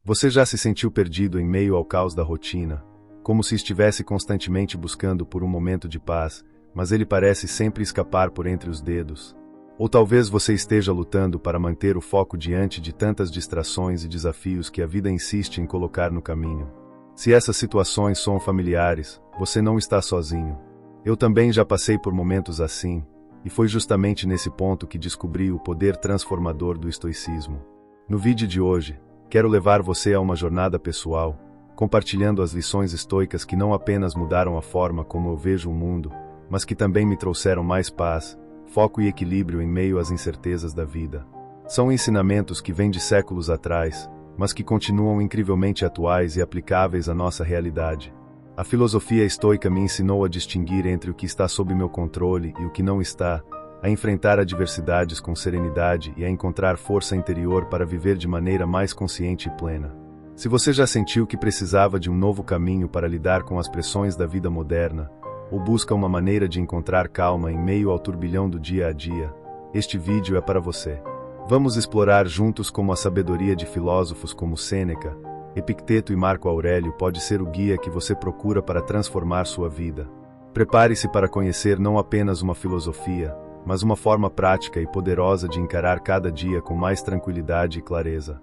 Você já se sentiu perdido em meio ao caos da rotina, como se estivesse constantemente buscando por um momento de paz, mas ele parece sempre escapar por entre os dedos? Ou talvez você esteja lutando para manter o foco diante de tantas distrações e desafios que a vida insiste em colocar no caminho. Se essas situações são familiares, você não está sozinho. Eu também já passei por momentos assim, e foi justamente nesse ponto que descobri o poder transformador do estoicismo. No vídeo de hoje, quero levar você a uma jornada pessoal, compartilhando as lições estoicas que não apenas mudaram a forma como eu vejo o mundo, mas que também me trouxeram mais paz, foco e equilíbrio em meio às incertezas da vida. São ensinamentos que vêm de séculos atrás, mas que continuam incrivelmente atuais e aplicáveis à nossa realidade. A filosofia estoica me ensinou a distinguir entre o que está sob meu controle e o que não está, a enfrentar adversidades com serenidade e a encontrar força interior para viver de maneira mais consciente e plena. Se você já sentiu que precisava de um novo caminho para lidar com as pressões da vida moderna, ou busca uma maneira de encontrar calma em meio ao turbilhão do dia a dia, este vídeo é para você. Vamos explorar juntos como a sabedoria de filósofos como Sêneca, Epicteto e Marco Aurélio pode ser o guia que você procura para transformar sua vida. Prepare-se para conhecer não apenas uma filosofia, mas uma forma prática e poderosa de encarar cada dia com mais tranquilidade e clareza.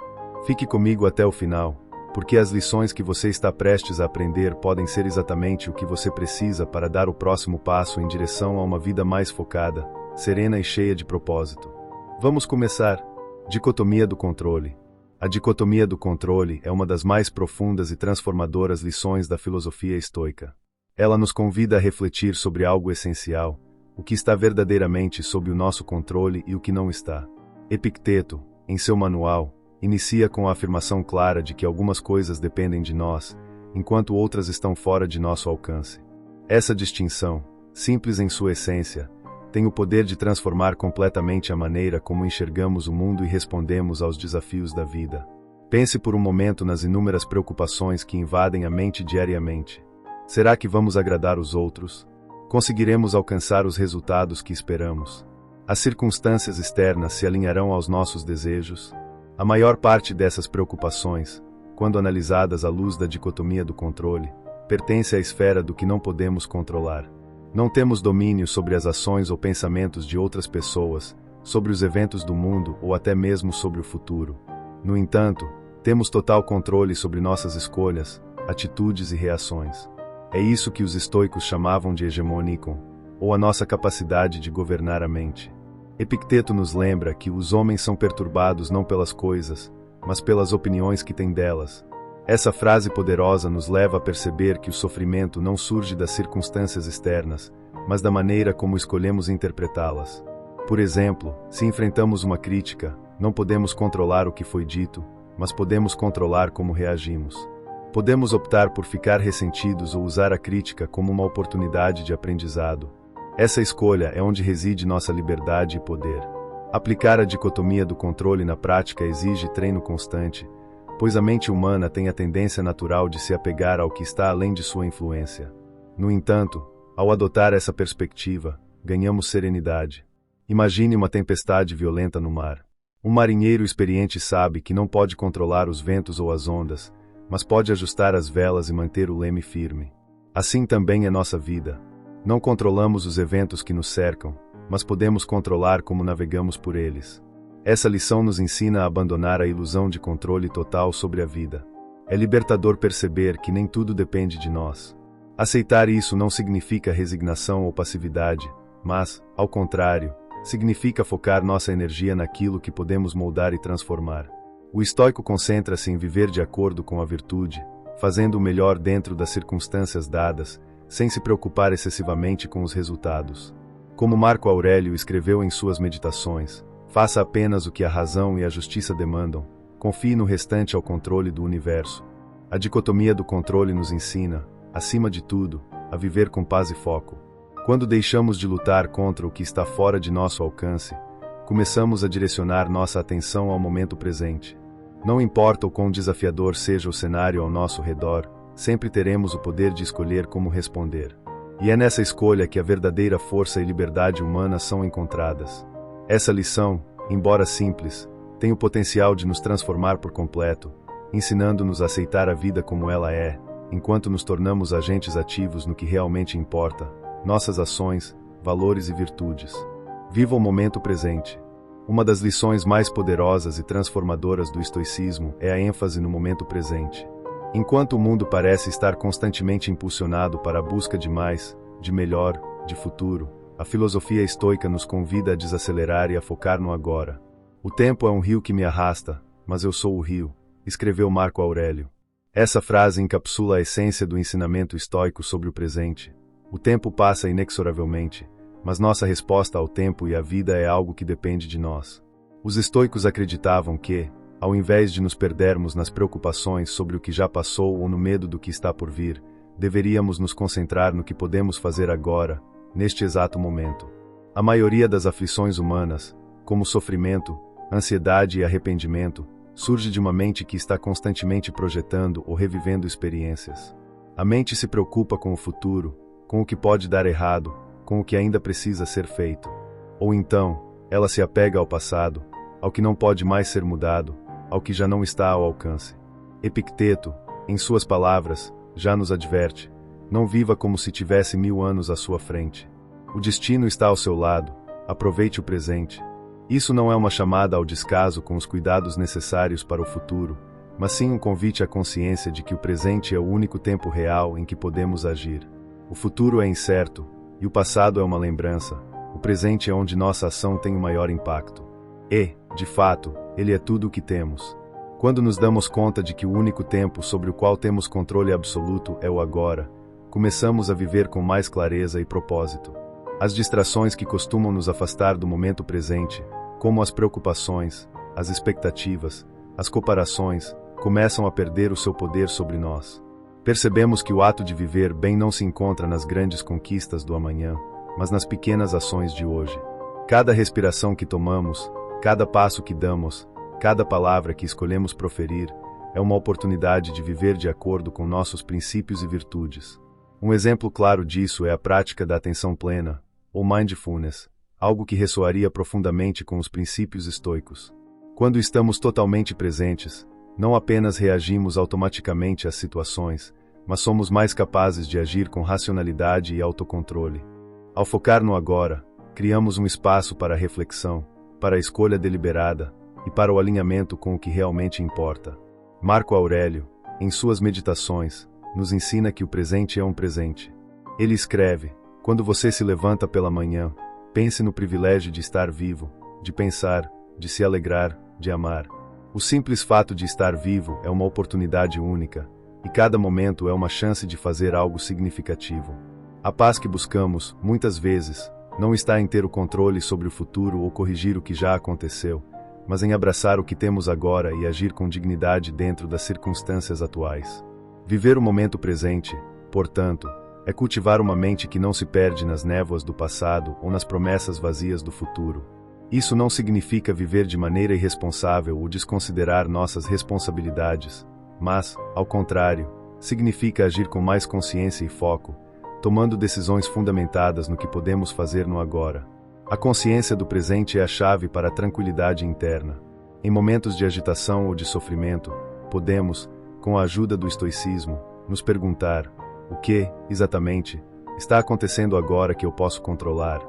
Fique comigo até o final, porque as lições que você está prestes a aprender podem ser exatamente o que você precisa para dar o próximo passo em direção a uma vida mais focada, serena e cheia de propósito. Vamos começar. Dicotomia do controle. A dicotomia do controle é uma das mais profundas e transformadoras lições da filosofia estoica. Ela nos convida a refletir sobre algo essencial, o que está verdadeiramente sob o nosso controle e o que não está. Epicteto, em seu manual, inicia com a afirmação clara de que algumas coisas dependem de nós, enquanto outras estão fora de nosso alcance. Essa distinção, simples em sua essência, tem o poder de transformar completamente a maneira como enxergamos o mundo e respondemos aos desafios da vida. Pense por um momento nas inúmeras preocupações que invadem a mente diariamente. Será que vamos agradar os outros? Conseguiremos alcançar os resultados que esperamos? As circunstâncias externas se alinharão aos nossos desejos? A maior parte dessas preocupações, quando analisadas à luz da dicotomia do controle, pertence à esfera do que não podemos controlar. Não temos domínio sobre as ações ou pensamentos de outras pessoas, sobre os eventos do mundo ou até mesmo sobre o futuro. No entanto, temos total controle sobre nossas escolhas, atitudes e reações. É isso que os estoicos chamavam de hegemonikon, ou a nossa capacidade de governar a mente. Epicteto nos lembra que os homens são perturbados não pelas coisas, mas pelas opiniões que têm delas. Essa frase poderosa nos leva a perceber que o sofrimento não surge das circunstâncias externas, mas da maneira como escolhemos interpretá-las. Por exemplo, se enfrentamos uma crítica, não podemos controlar o que foi dito, mas podemos controlar como reagimos. Podemos optar por ficar ressentidos ou usar a crítica como uma oportunidade de aprendizado. Essa escolha é onde reside nossa liberdade e poder. Aplicar a dicotomia do controle na prática exige treino constante, pois a mente humana tem a tendência natural de se apegar ao que está além de sua influência. No entanto, ao adotar essa perspectiva, ganhamos serenidade. Imagine uma tempestade violenta no mar. Um marinheiro experiente sabe que não pode controlar os ventos ou as ondas, mas pode ajustar as velas e manter o leme firme. Assim também é nossa vida. Não controlamos os eventos que nos cercam, mas podemos controlar como navegamos por eles. Essa lição nos ensina a abandonar a ilusão de controle total sobre a vida. É libertador perceber que nem tudo depende de nós. Aceitar isso não significa resignação ou passividade, mas, ao contrário, significa focar nossa energia naquilo que podemos moldar e transformar. O estoico concentra-se em viver de acordo com a virtude, fazendo o melhor dentro das circunstâncias dadas, sem se preocupar excessivamente com os resultados. Como Marco Aurélio escreveu em suas meditações, faça apenas o que a razão e a justiça demandam, confie no restante ao controle do universo. A dicotomia do controle nos ensina, acima de tudo, a viver com paz e foco. Quando deixamos de lutar contra o que está fora de nosso alcance, começamos a direcionar nossa atenção ao momento presente. Não importa o quão desafiador seja o cenário ao nosso redor, sempre teremos o poder de escolher como responder. E é nessa escolha que a verdadeira força e liberdade humana são encontradas. Essa lição, embora simples, tem o potencial de nos transformar por completo, ensinando-nos a aceitar a vida como ela é, enquanto nos tornamos agentes ativos no que realmente importa, nossas ações, valores e virtudes. Viva o momento presente. Uma das lições mais poderosas e transformadoras do estoicismo é a ênfase no momento presente. Enquanto o mundo parece estar constantemente impulsionado para a busca de mais, de melhor, de futuro, a filosofia estoica nos convida a desacelerar e a focar no agora. O tempo é um rio que me arrasta, mas eu sou o rio, escreveu Marco Aurélio. Essa frase encapsula a essência do ensinamento estoico sobre o presente. O tempo passa inexoravelmente, mas nossa resposta ao tempo e à vida é algo que depende de nós. Os estoicos acreditavam que, ao invés de nos perdermos nas preocupações sobre o que já passou ou no medo do que está por vir, deveríamos nos concentrar no que podemos fazer agora, neste exato momento. A maioria das aflições humanas, como sofrimento, ansiedade e arrependimento, surge de uma mente que está constantemente projetando ou revivendo experiências. A mente se preocupa com o futuro, com o que pode dar errado, com o que ainda precisa ser feito. Ou então, ela se apega ao passado, ao que não pode mais ser mudado, ao que já não está ao alcance. Epicteto, em suas palavras, já nos adverte: não viva como se tivesse 1000 anos à sua frente. O destino está ao seu lado, aproveite o presente. Isso não é uma chamada ao descaso com os cuidados necessários para o futuro, mas sim um convite à consciência de que o presente é o único tempo real em que podemos agir. O futuro é incerto, e o passado é uma lembrança. O presente é onde nossa ação tem o maior impacto. E, de fato, ele é tudo o que temos. Quando nos damos conta de que o único tempo sobre o qual temos controle absoluto é o agora, começamos a viver com mais clareza e propósito. As distrações que costumam nos afastar do momento presente, como as preocupações, as expectativas, as comparações, começam a perder o seu poder sobre nós. Percebemos que o ato de viver bem não se encontra nas grandes conquistas do amanhã, mas nas pequenas ações de hoje. Cada respiração que tomamos, cada passo que damos, cada palavra que escolhemos proferir, é uma oportunidade de viver de acordo com nossos princípios e virtudes. Um exemplo claro disso é a prática da atenção plena, ou mindfulness, algo que ressoaria profundamente com os princípios estoicos. Quando estamos totalmente presentes, não apenas reagimos automaticamente às situações, mas somos mais capazes de agir com racionalidade e autocontrole. Ao focar no agora, criamos um espaço para a reflexão, para a escolha deliberada e para o alinhamento com o que realmente importa. Marco Aurélio, em suas meditações, nos ensina que o presente é um presente. Ele escreve: quando você se levanta pela manhã, pense no privilégio de estar vivo, de pensar, de se alegrar, de amar. O simples fato de estar vivo é uma oportunidade única, e cada momento é uma chance de fazer algo significativo. A paz que buscamos, muitas vezes, não está em ter o controle sobre o futuro ou corrigir o que já aconteceu, mas em abraçar o que temos agora e agir com dignidade dentro das circunstâncias atuais. Viver o momento presente, portanto, é cultivar uma mente que não se perde nas névoas do passado ou nas promessas vazias do futuro. Isso não significa viver de maneira irresponsável ou desconsiderar nossas responsabilidades, mas, ao contrário, significa agir com mais consciência e foco, tomando decisões fundamentadas no que podemos fazer no agora. A consciência do presente é a chave para a tranquilidade interna. Em momentos de agitação ou de sofrimento, podemos, com a ajuda do estoicismo, nos perguntar: o que, exatamente, está acontecendo agora que eu posso controlar?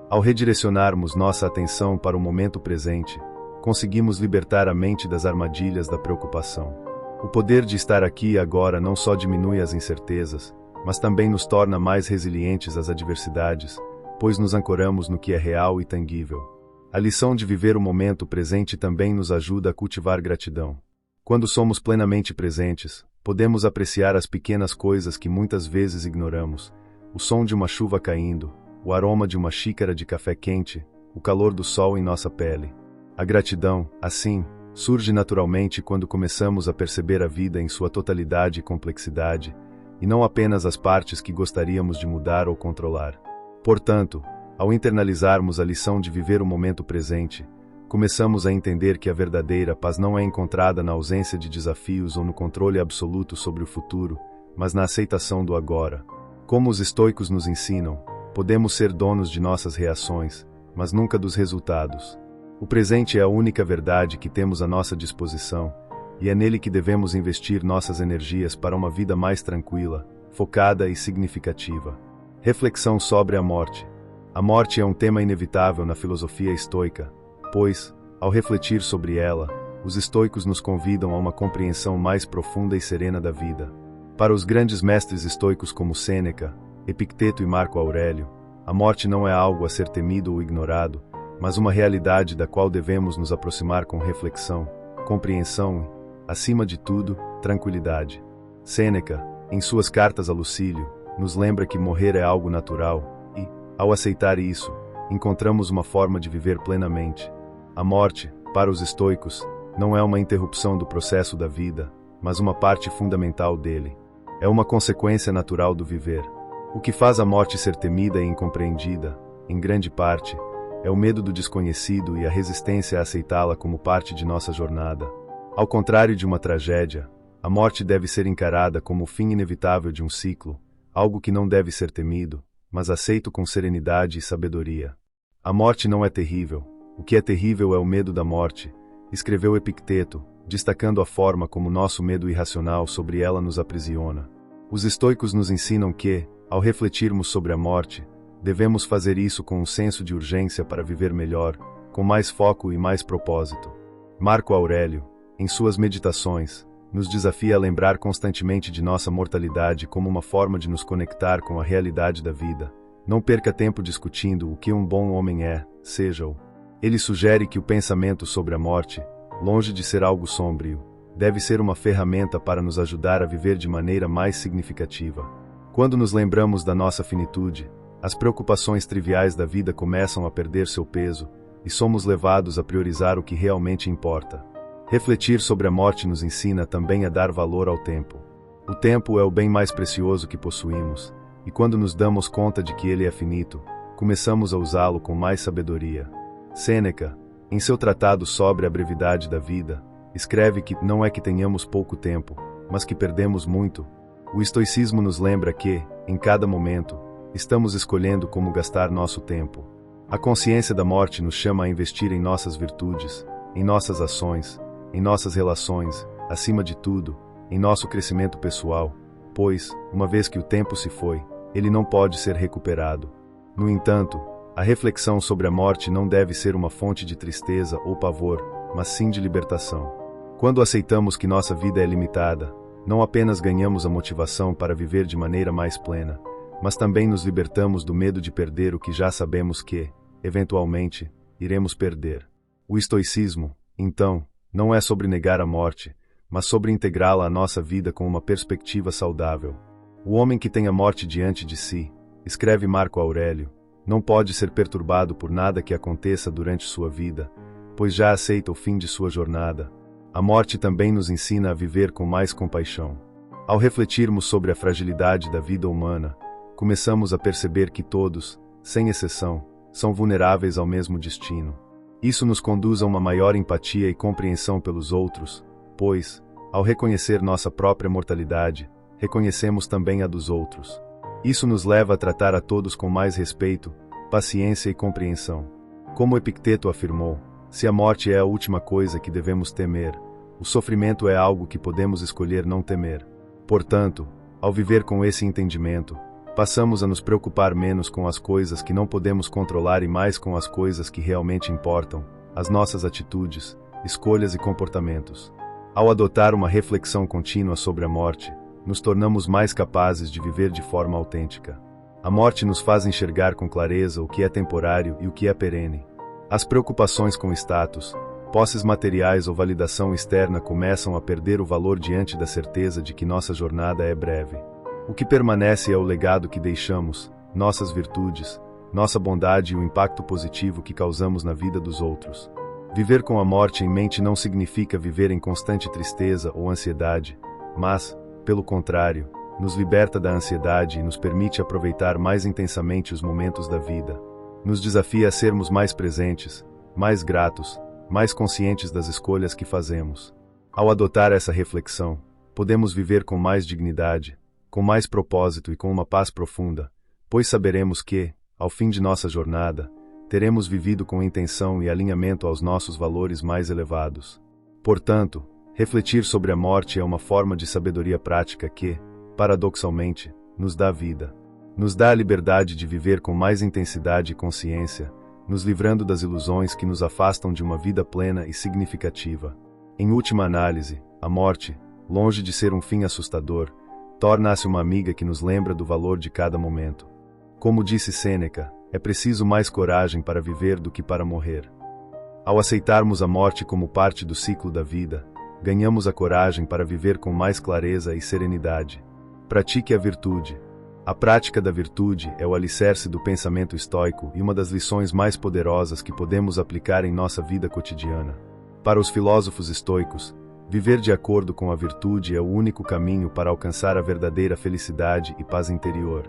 Ao redirecionarmos nossa atenção para o momento presente, conseguimos libertar a mente das armadilhas da preocupação. O poder de estar aqui e agora não só diminui as incertezas, mas também nos torna mais resilientes às adversidades, pois nos ancoramos no que é real e tangível. A lição de viver o momento presente também nos ajuda a cultivar gratidão. Quando somos plenamente presentes, podemos apreciar as pequenas coisas que muitas vezes ignoramos: o som de uma chuva caindo, o aroma de uma xícara de café quente, o calor do sol em nossa pele. A gratidão, assim, surge naturalmente quando começamos a perceber a vida em sua totalidade e complexidade, e não apenas as partes que gostaríamos de mudar ou controlar. Portanto, ao internalizarmos a lição de viver o momento presente, começamos a entender que a verdadeira paz não é encontrada na ausência de desafios ou no controle absoluto sobre o futuro, mas na aceitação do agora. Como os estoicos nos ensinam, podemos ser donos de nossas reações, mas nunca dos resultados. O presente é a única verdade que temos à nossa disposição, e é nele que devemos investir nossas energias para uma vida mais tranquila, focada e significativa. Reflexão sobre a morte. A morte é um tema inevitável na filosofia estoica, pois, ao refletir sobre ela, os estoicos nos convidam a uma compreensão mais profunda e serena da vida. Para os grandes mestres estoicos como Sêneca, Epicteto e Marco Aurélio, a morte não é algo a ser temido ou ignorado, mas uma realidade da qual devemos nos aproximar com reflexão, compreensão e, acima de tudo, tranquilidade. Sêneca, em suas cartas a Lucílio, nos lembra que morrer é algo natural e, ao aceitar isso, encontramos uma forma de viver plenamente. A morte, para os estoicos, não é uma interrupção do processo da vida, mas uma parte fundamental dele. É uma consequência natural do viver. O que faz a morte ser temida e incompreendida, em grande parte, é o medo do desconhecido e a resistência a aceitá-la como parte de nossa jornada. Ao contrário de uma tragédia, a morte deve ser encarada como o fim inevitável de um ciclo, algo que não deve ser temido, mas aceito com serenidade e sabedoria. A morte não é terrível. O que é terrível é o medo da morte, escreveu Epicteto, destacando a forma como nosso medo irracional sobre ela nos aprisiona. Os estoicos nos ensinam que, ao refletirmos sobre a morte, devemos fazer isso com um senso de urgência para viver melhor, com mais foco e mais propósito. Marco Aurélio, em suas meditações, nos desafia a lembrar constantemente de nossa mortalidade como uma forma de nos conectar com a realidade da vida. Não perca tempo discutindo o que um bom homem é, seja-o. Ele sugere que o pensamento sobre a morte, longe de ser algo sombrio, deve ser uma ferramenta para nos ajudar a viver de maneira mais significativa. Quando nos lembramos da nossa finitude, as preocupações triviais da vida começam a perder seu peso, e somos levados a priorizar o que realmente importa. Refletir sobre a morte nos ensina também a dar valor ao tempo. O tempo é o bem mais precioso que possuímos, e quando nos damos conta de que ele é finito, começamos a usá-lo com mais sabedoria. Sêneca, em seu tratado sobre a brevidade da vida, escreve que não é que tenhamos pouco tempo, mas que perdemos muito. O estoicismo nos lembra que, em cada momento, estamos escolhendo como gastar nosso tempo. A consciência da morte nos chama a investir em nossas virtudes, em nossas ações, em nossas relações, acima de tudo, em nosso crescimento pessoal, pois, uma vez que o tempo se foi, ele não pode ser recuperado. No entanto, a reflexão sobre a morte não deve ser uma fonte de tristeza ou pavor, mas sim de libertação. Quando aceitamos que nossa vida é limitada, não apenas ganhamos a motivação para viver de maneira mais plena, mas também nos libertamos do medo de perder o que já sabemos que, eventualmente, iremos perder. O estoicismo, então, não é sobre negar a morte, mas sobre integrá-la à nossa vida com uma perspectiva saudável. O homem que tem a morte diante de si, escreve Marco Aurélio, não pode ser perturbado por nada que aconteça durante sua vida, pois já aceita o fim de sua jornada. A morte também nos ensina a viver com mais compaixão. Ao refletirmos sobre a fragilidade da vida humana, começamos a perceber que todos, sem exceção, são vulneráveis ao mesmo destino. Isso nos conduz a uma maior empatia e compreensão pelos outros, pois, ao reconhecer nossa própria mortalidade, reconhecemos também a dos outros. Isso nos leva a tratar a todos com mais respeito, paciência e compreensão. Como Epicteto afirmou, se a morte é a última coisa que devemos temer, o sofrimento é algo que podemos escolher não temer. Portanto, ao viver com esse entendimento, passamos a nos preocupar menos com as coisas que não podemos controlar e mais com as coisas que realmente importam, as nossas atitudes, escolhas e comportamentos. Ao adotar uma reflexão contínua sobre a morte, nos tornamos mais capazes de viver de forma autêntica. A morte nos faz enxergar com clareza o que é temporário e o que é perene. As preocupações com status, posses materiais ou validação externa começam a perder o valor diante da certeza de que nossa jornada é breve. O que permanece é o legado que deixamos, nossas virtudes, nossa bondade e o impacto positivo que causamos na vida dos outros. Viver com a morte em mente não significa viver em constante tristeza ou ansiedade, mas, pelo contrário, nos liberta da ansiedade e nos permite aproveitar mais intensamente os momentos da vida. Nos desafia a sermos mais presentes, mais gratos, mais conscientes das escolhas que fazemos. Ao adotar essa reflexão, podemos viver com mais dignidade, com mais propósito e com uma paz profunda, pois saberemos que, ao fim de nossa jornada, teremos vivido com intenção e alinhamento aos nossos valores mais elevados. Portanto, Refletir sobre a morte é uma forma de sabedoria prática que, paradoxalmente, nos dá vida. Nos dá a liberdade de viver com mais intensidade e consciência, nos livrando das ilusões que nos afastam de uma vida plena e significativa. Em última análise, a morte, longe de ser um fim assustador, torna-se uma amiga que nos lembra do valor de cada momento. Como disse Sêneca, é preciso mais coragem para viver do que para morrer. Ao aceitarmos a morte como parte do ciclo da vida, ganhamos a coragem para viver com mais clareza e serenidade. Pratique a virtude. A prática da virtude é o alicerce do pensamento estoico e uma das lições mais poderosas que podemos aplicar em nossa vida cotidiana. Para os filósofos estoicos, viver de acordo com a virtude é o único caminho para alcançar a verdadeira felicidade e paz interior.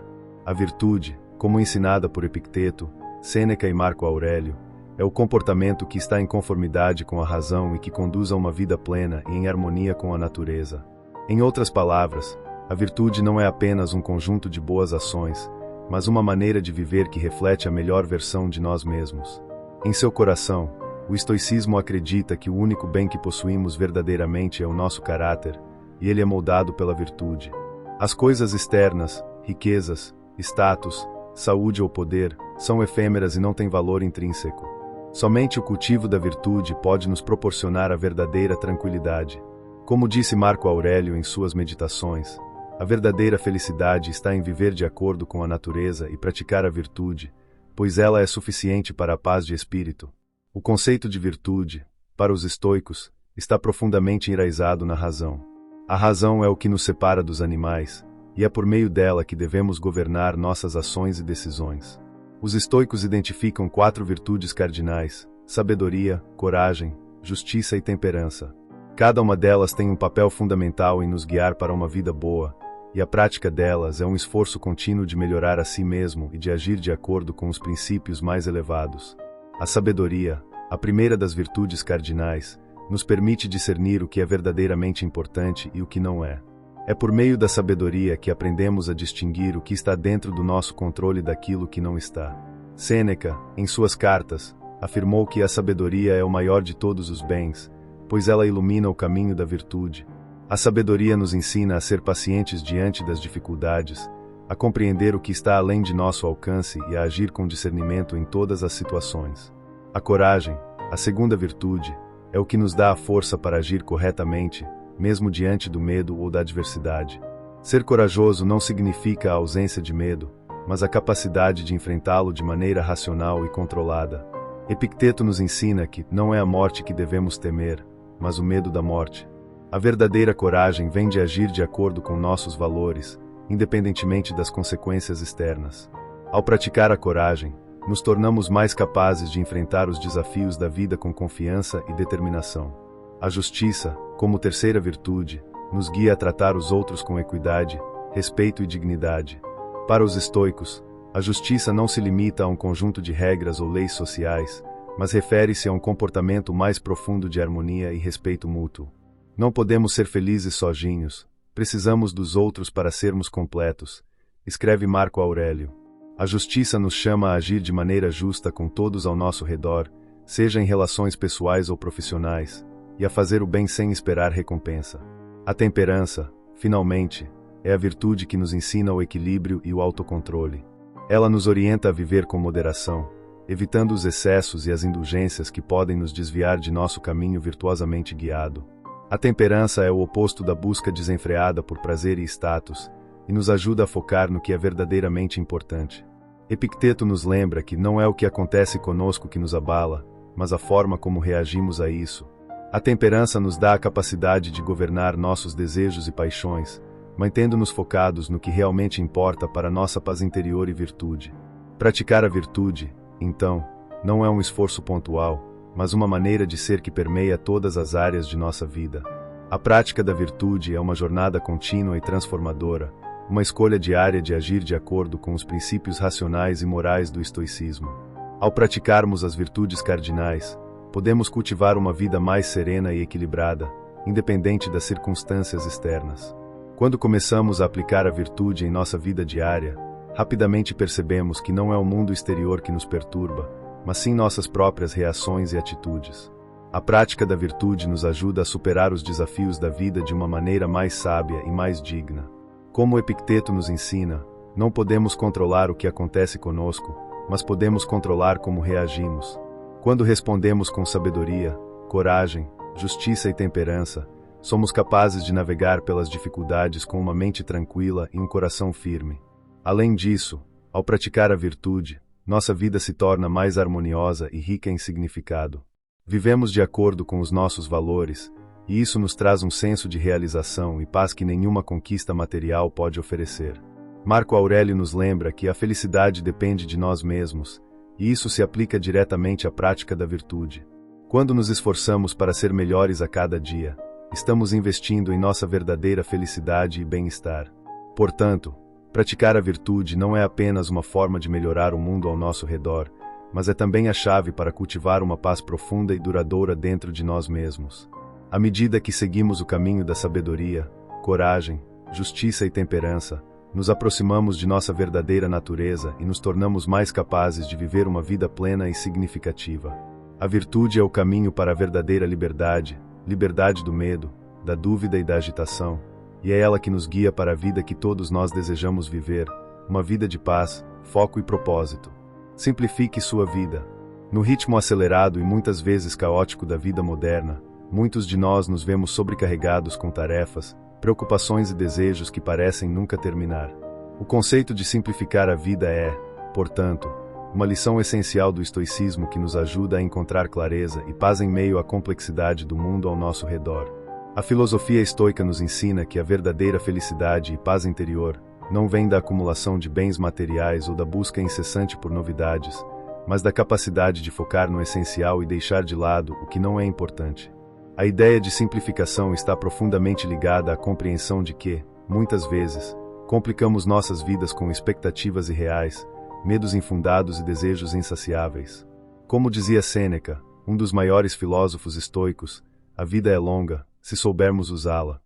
A virtude, como ensinada por Epicteto, Sêneca e Marco Aurélio, é o comportamento que está em conformidade com a razão e que conduz a uma vida plena e em harmonia com a natureza. Em outras palavras, a virtude não é apenas um conjunto de boas ações, mas uma maneira de viver que reflete a melhor versão de nós mesmos. Em seu coração, o estoicismo acredita que o único bem que possuímos verdadeiramente é o nosso caráter, e ele é moldado pela virtude. As coisas externas, riquezas, status, saúde ou poder, são efêmeras e não têm valor intrínseco. Somente o cultivo da virtude pode nos proporcionar a verdadeira tranquilidade. Como disse Marco Aurélio em suas meditações, a verdadeira felicidade está em viver de acordo com a natureza e praticar a virtude, pois ela é suficiente para a paz de espírito. O conceito de virtude, para os estoicos, está profundamente enraizado na razão. A razão é o que nos separa dos animais, e é por meio dela que devemos governar nossas ações e decisões. Os estoicos identificam 4 virtudes cardinais: sabedoria, coragem, justiça e temperança. Cada uma delas tem um papel fundamental em nos guiar para uma vida boa, e a prática delas é um esforço contínuo de melhorar a si mesmo e de agir de acordo com os princípios mais elevados. A sabedoria, a primeira das virtudes cardinais, nos permite discernir o que é verdadeiramente importante e o que não é. É por meio da sabedoria que aprendemos a distinguir o que está dentro do nosso controle daquilo que não está. Sêneca, em suas cartas, afirmou que a sabedoria é o maior de todos os bens, pois ela ilumina o caminho da virtude. A sabedoria nos ensina a ser pacientes diante das dificuldades, a compreender o que está além de nosso alcance e a agir com discernimento em todas as situações. A coragem, a segunda virtude, é o que nos dá a força para agir corretamente, mesmo diante do medo ou da adversidade. Ser corajoso não significa a ausência de medo, mas a capacidade de enfrentá-lo de maneira racional e controlada. Epicteto nos ensina que não é a morte que devemos temer, mas o medo da morte. A verdadeira coragem vem de agir de acordo com nossos valores, independentemente das consequências externas. Ao praticar a coragem, nos tornamos mais capazes de enfrentar os desafios da vida com confiança e determinação. A justiça, como terceira virtude, nos guia a tratar os outros com equidade, respeito e dignidade. Para os estoicos, a justiça não se limita a um conjunto de regras ou leis sociais, mas refere-se a um comportamento mais profundo de harmonia e respeito mútuo. Não podemos ser felizes sozinhos, precisamos dos outros para sermos completos, escreve Marco Aurélio. A justiça nos chama a agir de maneira justa com todos ao nosso redor, seja em relações pessoais ou profissionais, e a fazer o bem sem esperar recompensa. A temperança, finalmente, é a virtude que nos ensina o equilíbrio e o autocontrole. Ela nos orienta a viver com moderação, evitando os excessos e as indulgências que podem nos desviar de nosso caminho virtuosamente guiado. A temperança é o oposto da busca desenfreada por prazer e status, e nos ajuda a focar no que é verdadeiramente importante. Epicteto nos lembra que não é o que acontece conosco que nos abala, mas a forma como reagimos a isso. A temperança nos dá a capacidade de governar nossos desejos e paixões, mantendo-nos focados no que realmente importa para nossa paz interior e virtude. Praticar a virtude, então, não é um esforço pontual, mas uma maneira de ser que permeia todas as áreas de nossa vida. A prática da virtude é uma jornada contínua e transformadora, uma escolha diária de agir de acordo com os princípios racionais e morais do estoicismo. Ao praticarmos as virtudes cardinais, podemos cultivar uma vida mais serena e equilibrada, independente das circunstâncias externas. Quando começamos a aplicar a virtude em nossa vida diária, rapidamente percebemos que não é o mundo exterior que nos perturba, mas sim nossas próprias reações e atitudes. A prática da virtude nos ajuda a superar os desafios da vida de uma maneira mais sábia e mais digna. Como Epicteto nos ensina, não podemos controlar o que acontece conosco, mas podemos controlar como reagimos. Quando respondemos com sabedoria, coragem, justiça e temperança, somos capazes de navegar pelas dificuldades com uma mente tranquila e um coração firme. Além disso, ao praticar a virtude, nossa vida se torna mais harmoniosa e rica em significado. Vivemos de acordo com os nossos valores, e isso nos traz um senso de realização e paz que nenhuma conquista material pode oferecer. Marco Aurélio nos lembra que a felicidade depende de nós mesmos, e isso se aplica diretamente à prática da virtude. Quando nos esforçamos para ser melhores a cada dia, estamos investindo em nossa verdadeira felicidade e bem-estar. Portanto, praticar a virtude não é apenas uma forma de melhorar o mundo ao nosso redor, mas é também a chave para cultivar uma paz profunda e duradoura dentro de nós mesmos. À medida que seguimos o caminho da sabedoria, coragem, justiça e temperança, nos aproximamos de nossa verdadeira natureza e nos tornamos mais capazes de viver uma vida plena e significativa. A virtude é o caminho para a verdadeira liberdade, liberdade do medo, da dúvida e da agitação, e é ela que nos guia para a vida que todos nós desejamos viver, uma vida de paz, foco e propósito. Simplifique sua vida. No ritmo acelerado e muitas vezes caótico da vida moderna, muitos de nós nos vemos sobrecarregados com tarefas, preocupações e desejos que parecem nunca terminar. O conceito de simplificar a vida é, portanto, uma lição essencial do estoicismo que nos ajuda a encontrar clareza e paz em meio à complexidade do mundo ao nosso redor. A filosofia estoica nos ensina que a verdadeira felicidade e paz interior não vem da acumulação de bens materiais ou da busca incessante por novidades, mas da capacidade de focar no essencial e deixar de lado o que não é importante. A ideia de simplificação está profundamente ligada à compreensão de que, muitas vezes, complicamos nossas vidas com expectativas irreais, medos infundados e desejos insaciáveis. Como dizia Sêneca, um dos maiores filósofos estoicos, a vida é longa, se soubermos usá-la.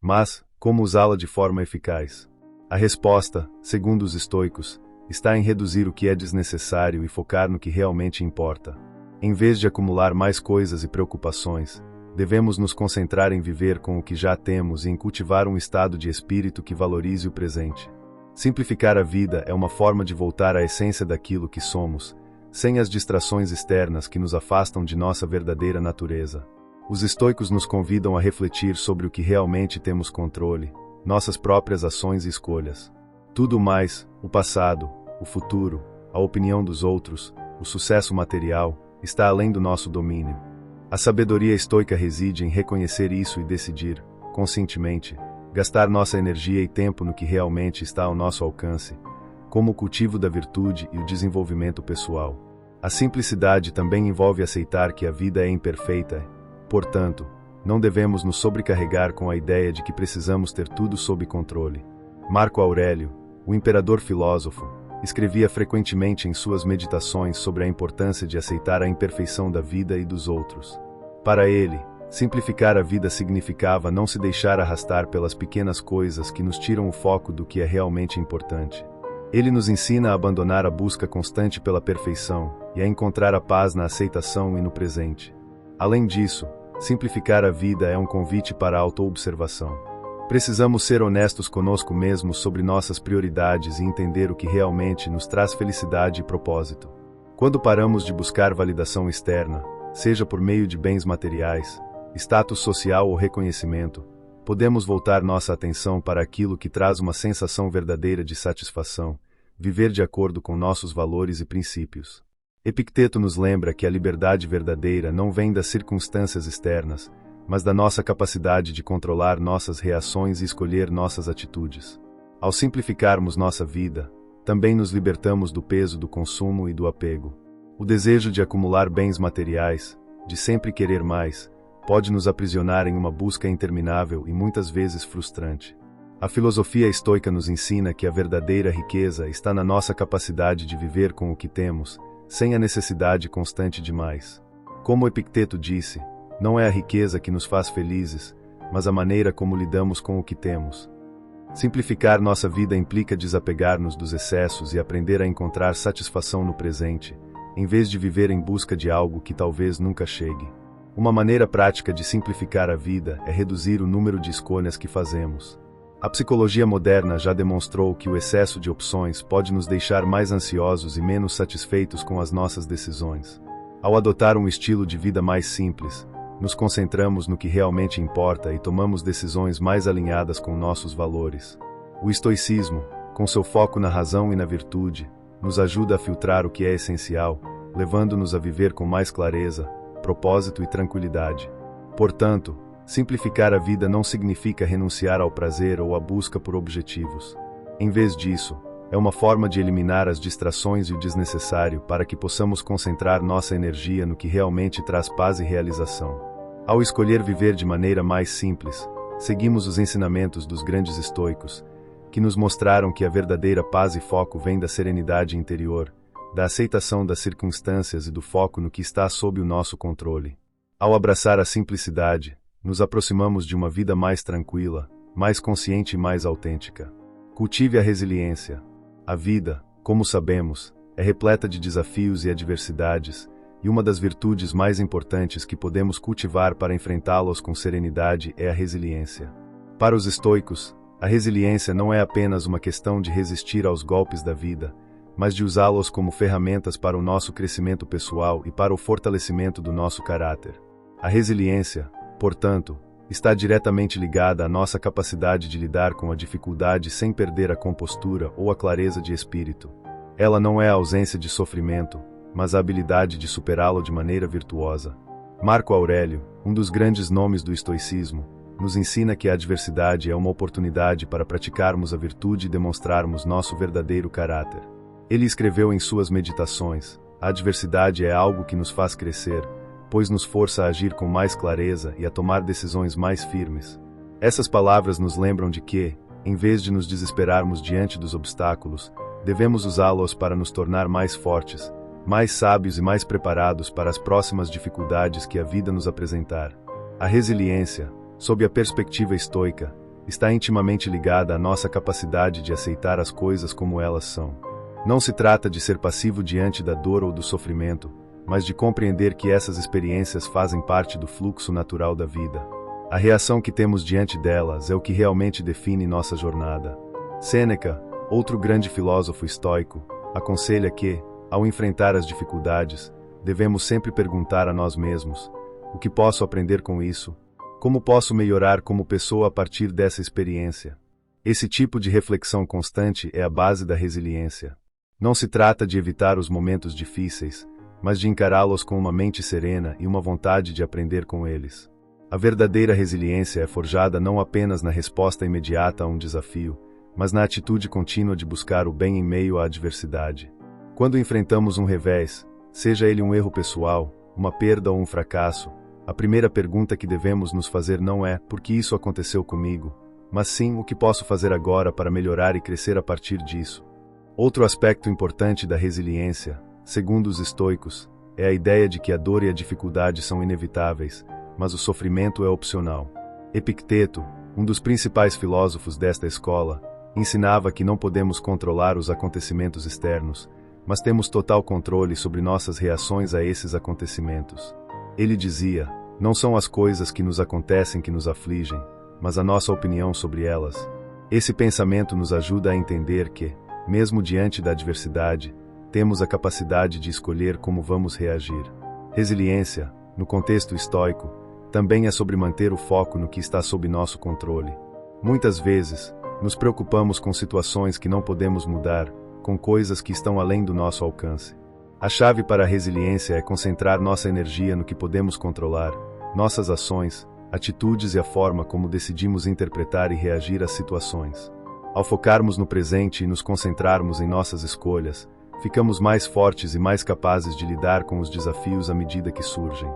Mas, como usá-la de forma eficaz? A resposta, segundo os estoicos, está em reduzir o que é desnecessário e focar no que realmente importa. Em vez de acumular mais coisas e preocupações, devemos nos concentrar em viver com o que já temos e em cultivar um estado de espírito que valorize o presente. Simplificar a vida é uma forma de voltar à essência daquilo que somos, sem as distrações externas que nos afastam de nossa verdadeira natureza. Os estoicos nos convidam a refletir sobre o que realmente temos controle, nossas próprias ações e escolhas. Tudo mais, o passado, o futuro, a opinião dos outros, o sucesso material, está além do nosso domínio. A sabedoria estoica reside em reconhecer isso e decidir, conscientemente, gastar nossa energia e tempo no que realmente está ao nosso alcance, como o cultivo da virtude e o desenvolvimento pessoal. A simplicidade também envolve aceitar que a vida é imperfeita, portanto, não devemos nos sobrecarregar com a ideia de que precisamos ter tudo sob controle. Marco Aurélio, o imperador filósofo, escrevia frequentemente em suas meditações sobre a importância de aceitar a imperfeição da vida e dos outros. Para ele, simplificar a vida significava não se deixar arrastar pelas pequenas coisas que nos tiram o foco do que é realmente importante. Ele nos ensina a abandonar a busca constante pela perfeição e a encontrar a paz na aceitação e no presente. Além disso, simplificar a vida é um convite para a autoobservação. Precisamos ser honestos conosco mesmos sobre nossas prioridades e entender o que realmente nos traz felicidade e propósito. Quando paramos de buscar validação externa, seja por meio de bens materiais, status social ou reconhecimento, podemos voltar nossa atenção para aquilo que traz uma sensação verdadeira de satisfação, viver de acordo com nossos valores e princípios. Epicteto nos lembra que a liberdade verdadeira não vem das circunstâncias externas, mas da nossa capacidade de controlar nossas reações e escolher nossas atitudes. Ao simplificarmos nossa vida, também nos libertamos do peso do consumo e do apego. O desejo de acumular bens materiais, de sempre querer mais, pode nos aprisionar em uma busca interminável e muitas vezes frustrante. A filosofia estoica nos ensina que a verdadeira riqueza está na nossa capacidade de viver com o que temos, sem a necessidade constante de mais. Como Epicteto disse, não é a riqueza que nos faz felizes, mas a maneira como lidamos com o que temos. Simplificar nossa vida implica desapegar-nos dos excessos e aprender a encontrar satisfação no presente, em vez de viver em busca de algo que talvez nunca chegue. Uma maneira prática de simplificar a vida é reduzir o número de escolhas que fazemos. A psicologia moderna já demonstrou que o excesso de opções pode nos deixar mais ansiosos e menos satisfeitos com as nossas decisões. Ao adotar um estilo de vida mais simples, nos concentramos no que realmente importa e tomamos decisões mais alinhadas com nossos valores. O estoicismo, com seu foco na razão e na virtude, nos ajuda a filtrar o que é essencial, levando-nos a viver com mais clareza, propósito e tranquilidade. Portanto, simplificar a vida não significa renunciar ao prazer ou à busca por objetivos. Em vez disso, é uma forma de eliminar as distrações e o desnecessário para que possamos concentrar nossa energia no que realmente traz paz e realização. Ao escolher viver de maneira mais simples, seguimos os ensinamentos dos grandes estoicos, que nos mostraram que a verdadeira paz e foco vem da serenidade interior, da aceitação das circunstâncias e do foco no que está sob o nosso controle. Ao abraçar a simplicidade, nos aproximamos de uma vida mais tranquila, mais consciente e mais autêntica. Cultive a resiliência. A vida, como sabemos, é repleta de desafios e adversidades, e uma das virtudes mais importantes que podemos cultivar para enfrentá-los com serenidade é a resiliência. Para os estoicos, a resiliência não é apenas uma questão de resistir aos golpes da vida, mas de usá-los como ferramentas para o nosso crescimento pessoal e para o fortalecimento do nosso caráter. A resiliência, portanto, está diretamente ligada à nossa capacidade de lidar com a dificuldade sem perder a compostura ou a clareza de espírito. Ela não é a ausência de sofrimento, mas a habilidade de superá-lo de maneira virtuosa. Marco Aurélio, um dos grandes nomes do estoicismo, nos ensina que a adversidade é uma oportunidade para praticarmos a virtude e demonstrarmos nosso verdadeiro caráter. Ele escreveu em suas meditações: a adversidade é algo que nos faz crescer, pois nos força a agir com mais clareza e a tomar decisões mais firmes. Essas palavras nos lembram de que, em vez de nos desesperarmos diante dos obstáculos, devemos usá-los para nos tornar mais fortes, mais sábios e mais preparados para as próximas dificuldades que a vida nos apresentar. A resiliência, sob a perspectiva estoica, está intimamente ligada à nossa capacidade de aceitar as coisas como elas são. Não se trata de ser passivo diante da dor ou do sofrimento, mas de compreender que essas experiências fazem parte do fluxo natural da vida. A reação que temos diante delas é o que realmente define nossa jornada. Sêneca, outro grande filósofo estoico, aconselha que, ao enfrentar as dificuldades, devemos sempre perguntar a nós mesmos: o que posso aprender com isso? Como posso melhorar como pessoa a partir dessa experiência? Esse tipo de reflexão constante é a base da resiliência. Não se trata de evitar os momentos difíceis, mas de encará-los com uma mente serena e uma vontade de aprender com eles. A verdadeira resiliência é forjada não apenas na resposta imediata a um desafio, mas na atitude contínua de buscar o bem em meio à adversidade. Quando enfrentamos um revés, seja ele um erro pessoal, uma perda ou um fracasso, a primeira pergunta que devemos nos fazer não é por que isso aconteceu comigo, mas sim o que posso fazer agora para melhorar e crescer a partir disso. Outro aspecto importante da resiliência, segundo os estoicos, é a ideia de que a dor e a dificuldade são inevitáveis, mas o sofrimento é opcional. Epicteto, um dos principais filósofos desta escola, ensinava que não podemos controlar os acontecimentos externos, mas temos total controle sobre nossas reações a esses acontecimentos. Ele dizia: não são as coisas que nos acontecem que nos afligem, mas a nossa opinião sobre elas. Esse pensamento nos ajuda a entender que, mesmo diante da adversidade, temos a capacidade de escolher como vamos reagir. Resiliência, no contexto estoico, também é sobre manter o foco no que está sob nosso controle. Muitas vezes, nos preocupamos com situações que não podemos mudar, com coisas que estão além do nosso alcance. A chave para a resiliência é concentrar nossa energia no que podemos controlar, nossas ações, atitudes e a forma como decidimos interpretar e reagir às situações. Ao focarmos no presente e nos concentrarmos em nossas escolhas, ficamos mais fortes e mais capazes de lidar com os desafios à medida que surgem.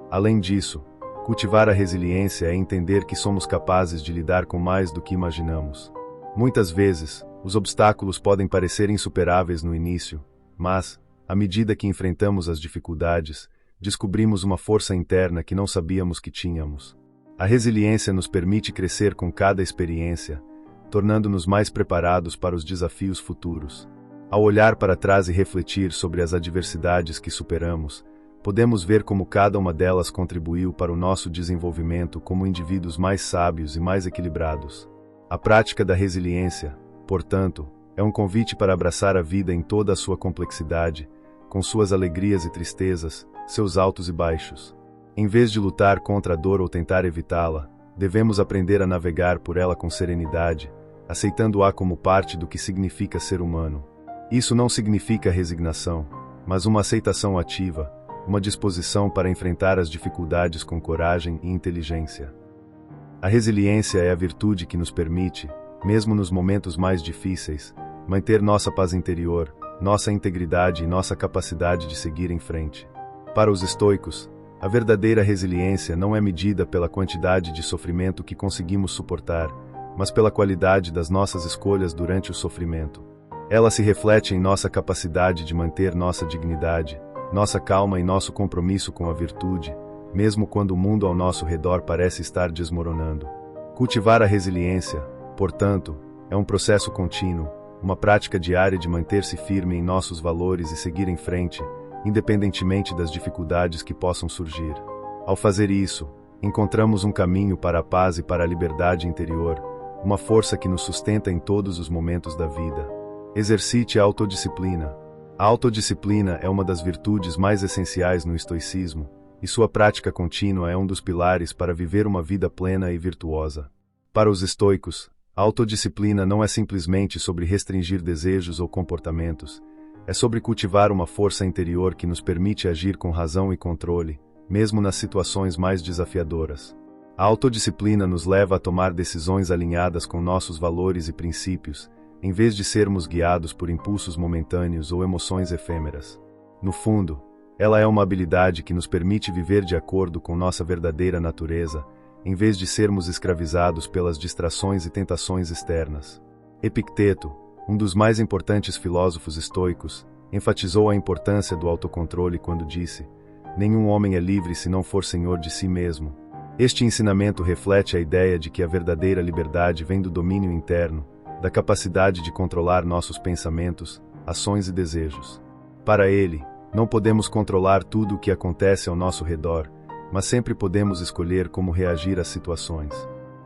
Além disso, cultivar a resiliência é entender que somos capazes de lidar com mais do que imaginamos. Muitas vezes, os obstáculos podem parecer insuperáveis no início, mas, à medida que enfrentamos as dificuldades, descobrimos uma força interna que não sabíamos que tínhamos. A resiliência nos permite crescer com cada experiência, tornando-nos mais preparados para os desafios futuros. Ao olhar para trás e refletir sobre as adversidades que superamos, podemos ver como cada uma delas contribuiu para o nosso desenvolvimento como indivíduos mais sábios e mais equilibrados. A prática da resiliência, portanto, é um convite para abraçar a vida em toda a sua complexidade, com suas alegrias e tristezas, seus altos e baixos. Em vez de lutar contra a dor ou tentar evitá-la, devemos aprender a navegar por ela com serenidade, aceitando-a como parte do que significa ser humano. Isso não significa resignação, mas uma aceitação ativa, uma disposição para enfrentar as dificuldades com coragem e inteligência. A resiliência é a virtude que nos permite, mesmo nos momentos mais difíceis, manter nossa paz interior, nossa integridade e nossa capacidade de seguir em frente. Para os estoicos, a verdadeira resiliência não é medida pela quantidade de sofrimento que conseguimos suportar, mas pela qualidade das nossas escolhas durante o sofrimento. Ela se reflete em nossa capacidade de manter nossa dignidade, nossa calma e nosso compromisso com a virtude, mesmo quando o mundo ao nosso redor parece estar desmoronando. Cultivar a resiliência, portanto, é um processo contínuo, uma prática diária de manter-se firme em nossos valores e seguir em frente, independentemente das dificuldades que possam surgir. Ao fazer isso, encontramos um caminho para a paz e para a liberdade interior, uma força que nos sustenta em todos os momentos da vida. Exercite a autodisciplina. A autodisciplina é uma das virtudes mais essenciais no estoicismo, e sua prática contínua é um dos pilares para viver uma vida plena e virtuosa. Para os estoicos, a autodisciplina não é simplesmente sobre restringir desejos ou comportamentos, é sobre cultivar uma força interior que nos permite agir com razão e controle, mesmo nas situações mais desafiadoras. A autodisciplina nos leva a tomar decisões alinhadas com nossos valores e princípios, em vez de sermos guiados por impulsos momentâneos ou emoções efêmeras. No fundo, ela é uma habilidade que nos permite viver de acordo com nossa verdadeira natureza, em vez de sermos escravizados pelas distrações e tentações externas. Epicteto, um dos mais importantes filósofos estoicos, enfatizou a importância do autocontrole quando disse: "Nenhum homem é livre se não for senhor de si mesmo." Este ensinamento reflete a ideia de que a verdadeira liberdade vem do domínio interno, da capacidade de controlar nossos pensamentos, ações e desejos. Para ele, não podemos controlar tudo o que acontece ao nosso redor, mas sempre podemos escolher como reagir às situações.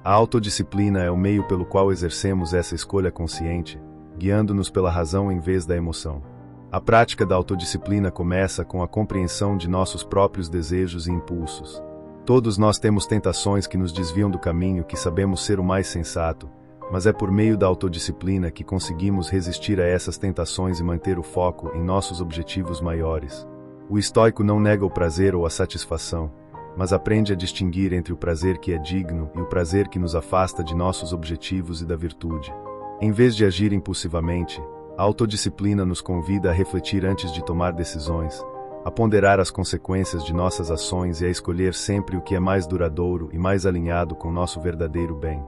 A autodisciplina é o meio pelo qual exercemos essa escolha consciente, guiando-nos pela razão em vez da emoção. A prática da autodisciplina começa com a compreensão de nossos próprios desejos e impulsos. Todos nós temos tentações que nos desviam do caminho que sabemos ser o mais sensato, mas é por meio da autodisciplina que conseguimos resistir a essas tentações e manter o foco em nossos objetivos maiores. O estoico não nega o prazer ou a satisfação, mas aprende a distinguir entre o prazer que é digno e o prazer que nos afasta de nossos objetivos e da virtude. Em vez de agir impulsivamente, a autodisciplina nos convida a refletir antes de tomar decisões, a ponderar as consequências de nossas ações e a escolher sempre o que é mais duradouro e mais alinhado com nosso verdadeiro bem.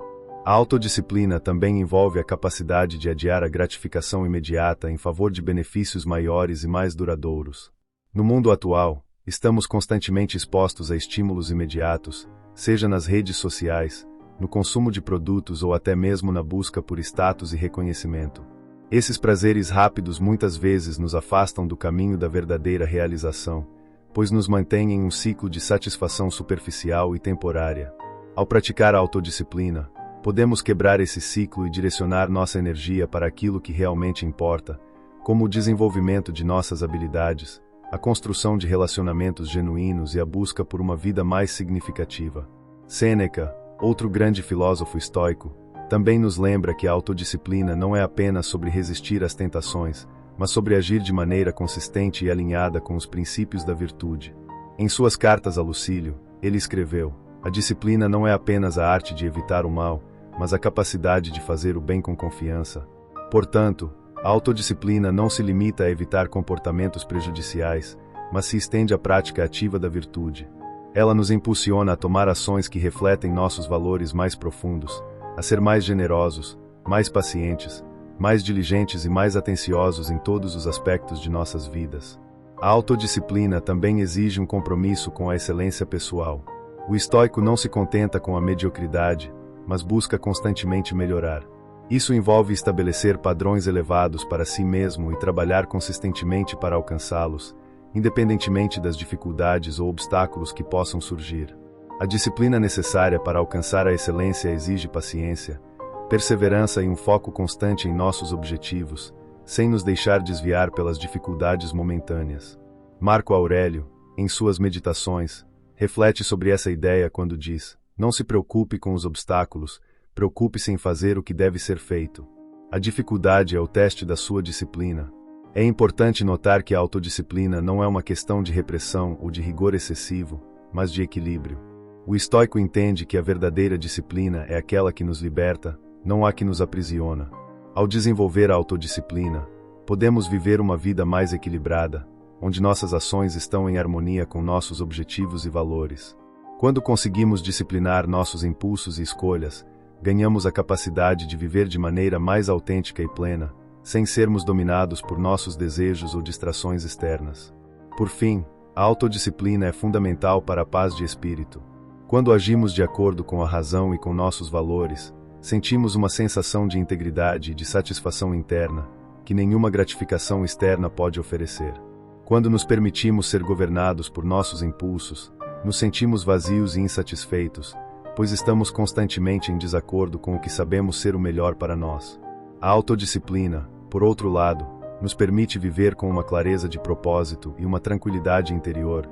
A autodisciplina também envolve a capacidade de adiar a gratificação imediata em favor de benefícios maiores e mais duradouros. No mundo atual, estamos constantemente expostos a estímulos imediatos, seja nas redes sociais, no consumo de produtos ou até mesmo na busca por status e reconhecimento. Esses prazeres rápidos muitas vezes nos afastam do caminho da verdadeira realização, pois nos mantêm em um ciclo de satisfação superficial e temporária. Ao praticar a autodisciplina, podemos quebrar esse ciclo e direcionar nossa energia para aquilo que realmente importa, como o desenvolvimento de nossas habilidades, a construção de relacionamentos genuínos e a busca por uma vida mais significativa. Sêneca, outro grande filósofo estoico, também nos lembra que a autodisciplina não é apenas sobre resistir às tentações, mas sobre agir de maneira consistente e alinhada com os princípios da virtude. Em suas cartas a Lucílio, ele escreveu: "A disciplina não é apenas a arte de evitar o mal, mas a capacidade de fazer o bem com confiança." Portanto, a autodisciplina não se limita a evitar comportamentos prejudiciais, mas se estende à prática ativa da virtude. Ela nos impulsiona a tomar ações que refletem nossos valores mais profundos, a ser mais generosos, mais pacientes, mais diligentes e mais atenciosos em todos os aspectos de nossas vidas. A autodisciplina também exige um compromisso com a excelência pessoal. O estoico não se contenta com a mediocridade, mas busca constantemente melhorar. Isso envolve estabelecer padrões elevados para si mesmo e trabalhar consistentemente para alcançá-los, independentemente das dificuldades ou obstáculos que possam surgir. A disciplina necessária para alcançar a excelência exige paciência, perseverança e um foco constante em nossos objetivos, sem nos deixar desviar pelas dificuldades momentâneas. Marco Aurélio, em suas Meditações, reflete sobre essa ideia quando diz: não se preocupe com os obstáculos, preocupe-se em fazer o que deve ser feito. A dificuldade é o teste da sua disciplina. É importante notar que a autodisciplina não é uma questão de repressão ou de rigor excessivo, mas de equilíbrio. O estoico entende que a verdadeira disciplina é aquela que nos liberta, não a que nos aprisiona. Ao desenvolver a autodisciplina, podemos viver uma vida mais equilibrada, onde nossas ações estão em harmonia com nossos objetivos e valores. Quando conseguimos disciplinar nossos impulsos e escolhas, ganhamos a capacidade de viver de maneira mais autêntica e plena, sem sermos dominados por nossos desejos ou distrações externas. Por fim, a autodisciplina é fundamental para a paz de espírito. Quando agimos de acordo com a razão e com nossos valores, sentimos uma sensação de integridade e de satisfação interna, que nenhuma gratificação externa pode oferecer. Quando nos permitimos ser governados por nossos impulsos, nos sentimos vazios e insatisfeitos, pois estamos constantemente em desacordo com o que sabemos ser o melhor para nós. A autodisciplina, por outro lado, nos permite viver com uma clareza de propósito e uma tranquilidade interior,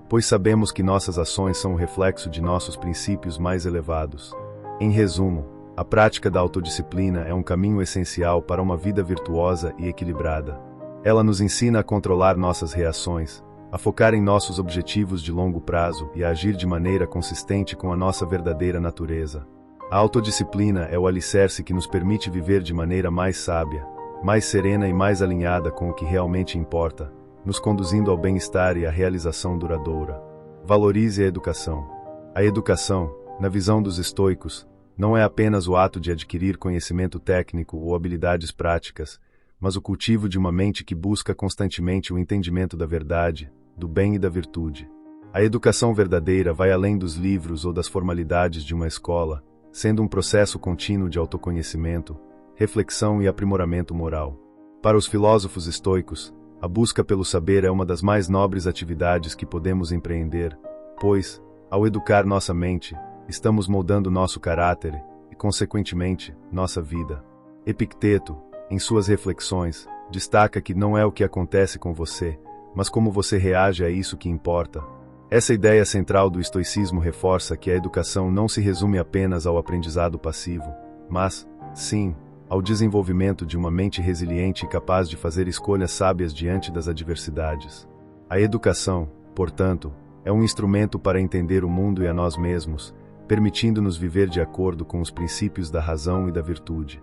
pois sabemos que nossas ações são o reflexo de nossos princípios mais elevados. Em resumo, a prática da autodisciplina é um caminho essencial para uma vida virtuosa e equilibrada. Ela nos ensina a controlar nossas reações, a focar em nossos objetivos de longo prazo e a agir de maneira consistente com a nossa verdadeira natureza. A autodisciplina é o alicerce que nos permite viver de maneira mais sábia, mais serena e mais alinhada com o que realmente importa, nos conduzindo ao bem-estar e à realização duradoura. Valorize a educação. A educação, na visão dos estoicos, não é apenas o ato de adquirir conhecimento técnico ou habilidades práticas, mas o cultivo de uma mente que busca constantemente o entendimento da verdade, do bem e da virtude. A educação verdadeira vai além dos livros ou das formalidades de uma escola, sendo um processo contínuo de autoconhecimento, reflexão e aprimoramento moral. Para os filósofos estoicos, a busca pelo saber é uma das mais nobres atividades que podemos empreender, pois, ao educar nossa mente, estamos moldando nosso caráter e, consequentemente, nossa vida. Epicteto, em suas reflexões, destaca que não é o que acontece com você, mas como você reage a isso que importa. Essa ideia central do estoicismo reforça que a educação não se resume apenas ao aprendizado passivo, mas, sim, ao desenvolvimento de uma mente resiliente e capaz de fazer escolhas sábias diante das adversidades. A educação, portanto, é um instrumento para entender o mundo e a nós mesmos, permitindo-nos viver de acordo com os princípios da razão e da virtude.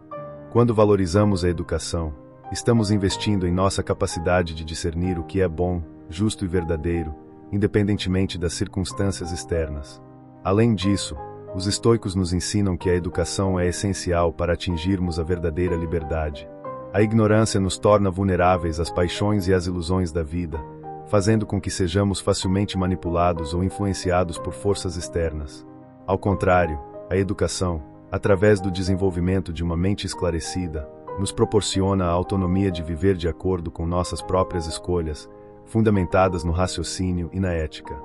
Quando valorizamos a educação, estamos investindo em nossa capacidade de discernir o que é bom, justo e verdadeiro, independentemente das circunstâncias externas. Além disso, os estoicos nos ensinam que a educação é essencial para atingirmos a verdadeira liberdade. A ignorância nos torna vulneráveis às paixões e às ilusões da vida, fazendo com que sejamos facilmente manipulados ou influenciados por forças externas. Ao contrário, a educação, através do desenvolvimento de uma mente esclarecida, nos proporciona a autonomia de viver de acordo com nossas próprias escolhas, fundamentadas no raciocínio e na ética.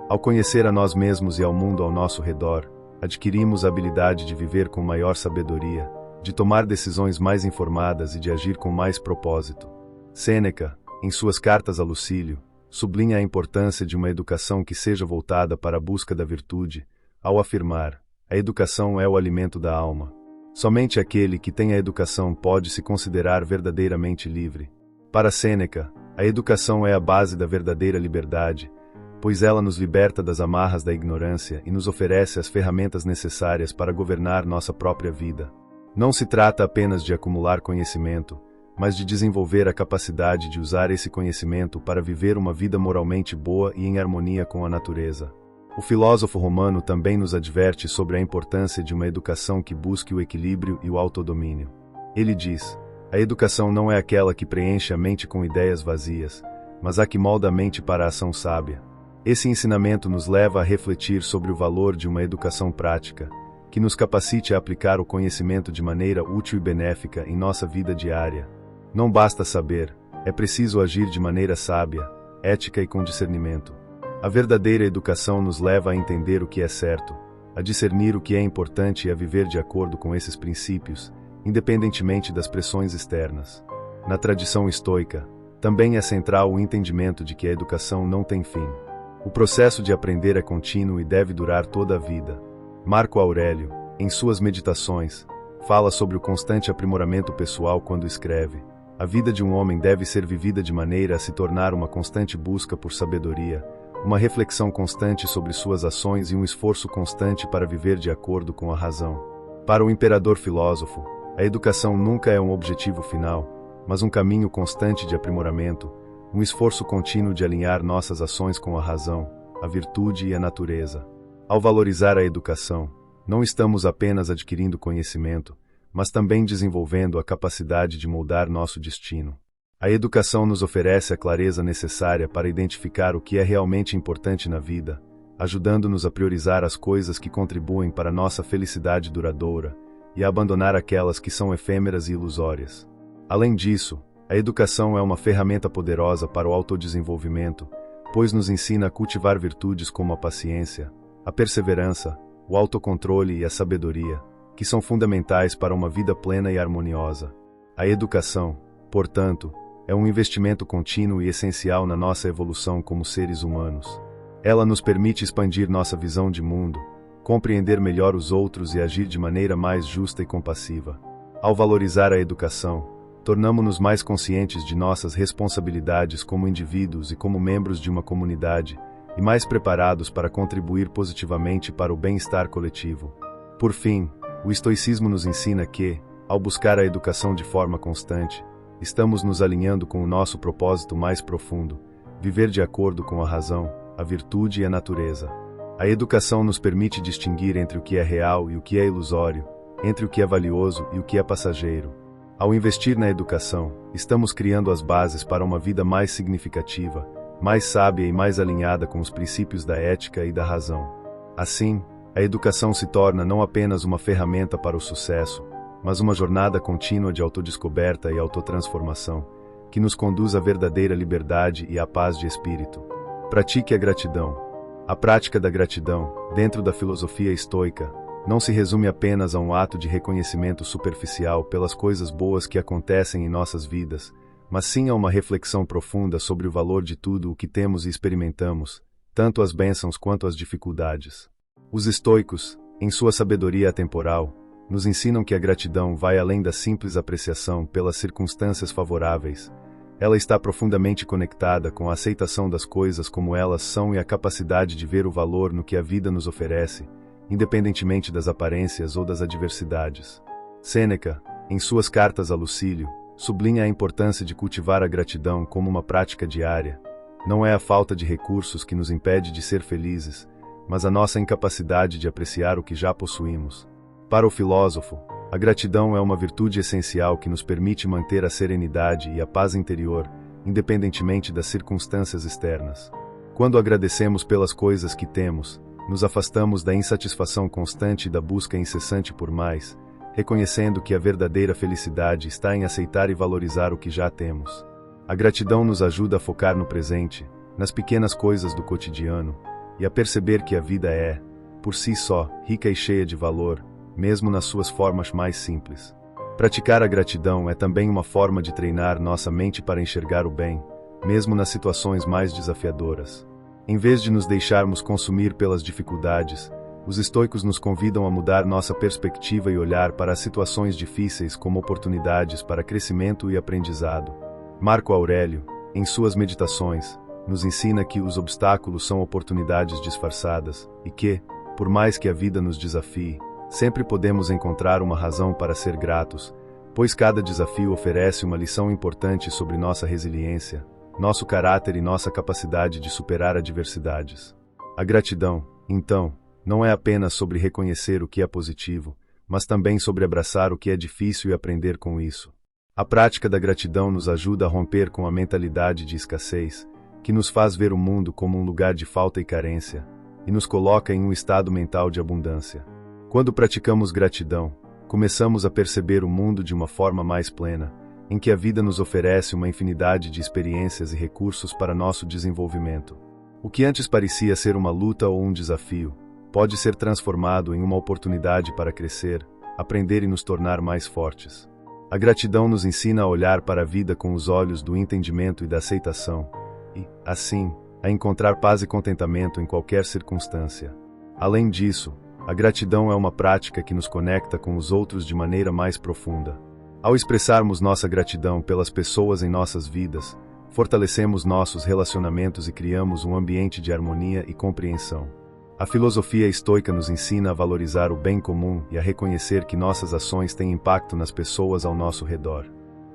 Ao conhecer a nós mesmos e ao mundo ao nosso redor, adquirimos a habilidade de viver com maior sabedoria, de tomar decisões mais informadas e de agir com mais propósito. Sêneca, em suas cartas a Lucílio, sublinha a importância de uma educação que seja voltada para a busca da virtude, ao afirmar: a educação é o alimento da alma. Somente aquele que tem a educação pode se considerar verdadeiramente livre. Para Sêneca, a educação é a base da verdadeira liberdade, pois ela nos liberta das amarras da ignorância e nos oferece as ferramentas necessárias para governar nossa própria vida. Não se trata apenas de acumular conhecimento, mas de desenvolver a capacidade de usar esse conhecimento para viver uma vida moralmente boa e em harmonia com a natureza. O filósofo romano também nos adverte sobre a importância de uma educação que busque o equilíbrio e o autodomínio. Ele diz: a educação não é aquela que preenche a mente com ideias vazias, mas a que molda a mente para a ação sábia. Esse ensinamento nos leva a refletir sobre o valor de uma educação prática, que nos capacite a aplicar o conhecimento de maneira útil e benéfica em nossa vida diária. Não basta saber, é preciso agir de maneira sábia, ética e com discernimento. A verdadeira educação nos leva a entender o que é certo, a discernir o que é importante e a viver de acordo com esses princípios, independentemente das pressões externas. Na tradição estoica, também é central o entendimento de que a educação não tem fim. O processo de aprender é contínuo e deve durar toda a vida. Marco Aurélio, em suas Meditações, fala sobre o constante aprimoramento pessoal quando escreve: a vida de um homem deve ser vivida de maneira a se tornar uma constante busca por sabedoria, uma reflexão constante sobre suas ações e um esforço constante para viver de acordo com a razão. Para o imperador filósofo, a educação nunca é um objetivo final, mas um caminho constante de aprimoramento, um esforço contínuo de alinhar nossas ações com a razão, a virtude e a natureza. Ao valorizar a educação, não estamos apenas adquirindo conhecimento, mas também desenvolvendo a capacidade de moldar nosso destino. A educação nos oferece a clareza necessária para identificar o que é realmente importante na vida, ajudando-nos a priorizar as coisas que contribuem para nossa felicidade duradoura e a abandonar aquelas que são efêmeras e ilusórias. Além disso, a educação é uma ferramenta poderosa para o autodesenvolvimento, pois nos ensina a cultivar virtudes como a paciência, a perseverança, o autocontrole e a sabedoria, que são fundamentais para uma vida plena e harmoniosa. A educação, portanto, é um investimento contínuo e essencial na nossa evolução como seres humanos. Ela nos permite expandir nossa visão de mundo, compreender melhor os outros e agir de maneira mais justa e compassiva. Ao valorizar a educação, tornamo-nos mais conscientes de nossas responsabilidades como indivíduos e como membros de uma comunidade, e mais preparados para contribuir positivamente para o bem-estar coletivo. Por fim, o estoicismo nos ensina que, ao buscar a educação de forma constante, estamos nos alinhando com o nosso propósito mais profundo, viver de acordo com a razão, a virtude e a natureza. A educação nos permite distinguir entre o que é real e o que é ilusório, entre o que é valioso e o que é passageiro. Ao investir na educação, estamos criando as bases para uma vida mais significativa, mais sábia e mais alinhada com os princípios da ética e da razão. Assim, a educação se torna não apenas uma ferramenta para o sucesso, mas uma jornada contínua de autodescoberta e autotransformação, que nos conduz à verdadeira liberdade e à paz de espírito. Pratique a gratidão. A prática da gratidão, dentro da filosofia estoica, não se resume apenas a um ato de reconhecimento superficial pelas coisas boas que acontecem em nossas vidas, mas sim a uma reflexão profunda sobre o valor de tudo o que temos e experimentamos, tanto as bênçãos quanto as dificuldades. Os estoicos, em sua sabedoria atemporal, nos ensinam que a gratidão vai além da simples apreciação pelas circunstâncias favoráveis. Ela está profundamente conectada com a aceitação das coisas como elas são e a capacidade de ver o valor no que a vida nos oferece, independentemente das aparências ou das adversidades. Sêneca, em suas cartas a Lucílio, sublinha a importância de cultivar a gratidão como uma prática diária. Não é a falta de recursos que nos impede de ser felizes, mas a nossa incapacidade de apreciar o que já possuímos. Para o filósofo, a gratidão é uma virtude essencial que nos permite manter a serenidade e a paz interior, independentemente das circunstâncias externas. Quando agradecemos pelas coisas que temos, nos afastamos da insatisfação constante e da busca incessante por mais, reconhecendo que a verdadeira felicidade está em aceitar e valorizar o que já temos. A gratidão nos ajuda a focar no presente, nas pequenas coisas do cotidiano, e a perceber que a vida é, por si só, rica e cheia de valor, mesmo nas suas formas mais simples. Praticar a gratidão é também uma forma de treinar nossa mente para enxergar o bem, mesmo nas situações mais desafiadoras. Em vez de nos deixarmos consumir pelas dificuldades, os estoicos nos convidam a mudar nossa perspectiva e olhar para as situações difíceis como oportunidades para crescimento e aprendizado. Marco Aurélio, em suas Meditações, nos ensina que os obstáculos são oportunidades disfarçadas e que, por mais que a vida nos desafie, sempre podemos encontrar uma razão para ser gratos, pois cada desafio oferece uma lição importante sobre nossa resiliência, nosso caráter e nossa capacidade de superar adversidades. A gratidão, então, não é apenas sobre reconhecer o que é positivo, mas também sobre abraçar o que é difícil e aprender com isso. A prática da gratidão nos ajuda a romper com a mentalidade de escassez, que nos faz ver o mundo como um lugar de falta e carência, e nos coloca em um estado mental de abundância. Quando praticamos gratidão, começamos a perceber o mundo de uma forma mais plena, em que a vida nos oferece uma infinidade de experiências e recursos para nosso desenvolvimento. O que antes parecia ser uma luta ou um desafio, pode ser transformado em uma oportunidade para crescer, aprender e nos tornar mais fortes. A gratidão nos ensina a olhar para a vida com os olhos do entendimento e da aceitação, e, assim, a encontrar paz e contentamento em qualquer circunstância. Além disso, a gratidão é uma prática que nos conecta com os outros de maneira mais profunda. Ao expressarmos nossa gratidão pelas pessoas em nossas vidas, fortalecemos nossos relacionamentos e criamos um ambiente de harmonia e compreensão. A filosofia estoica nos ensina a valorizar o bem comum e a reconhecer que nossas ações têm impacto nas pessoas ao nosso redor.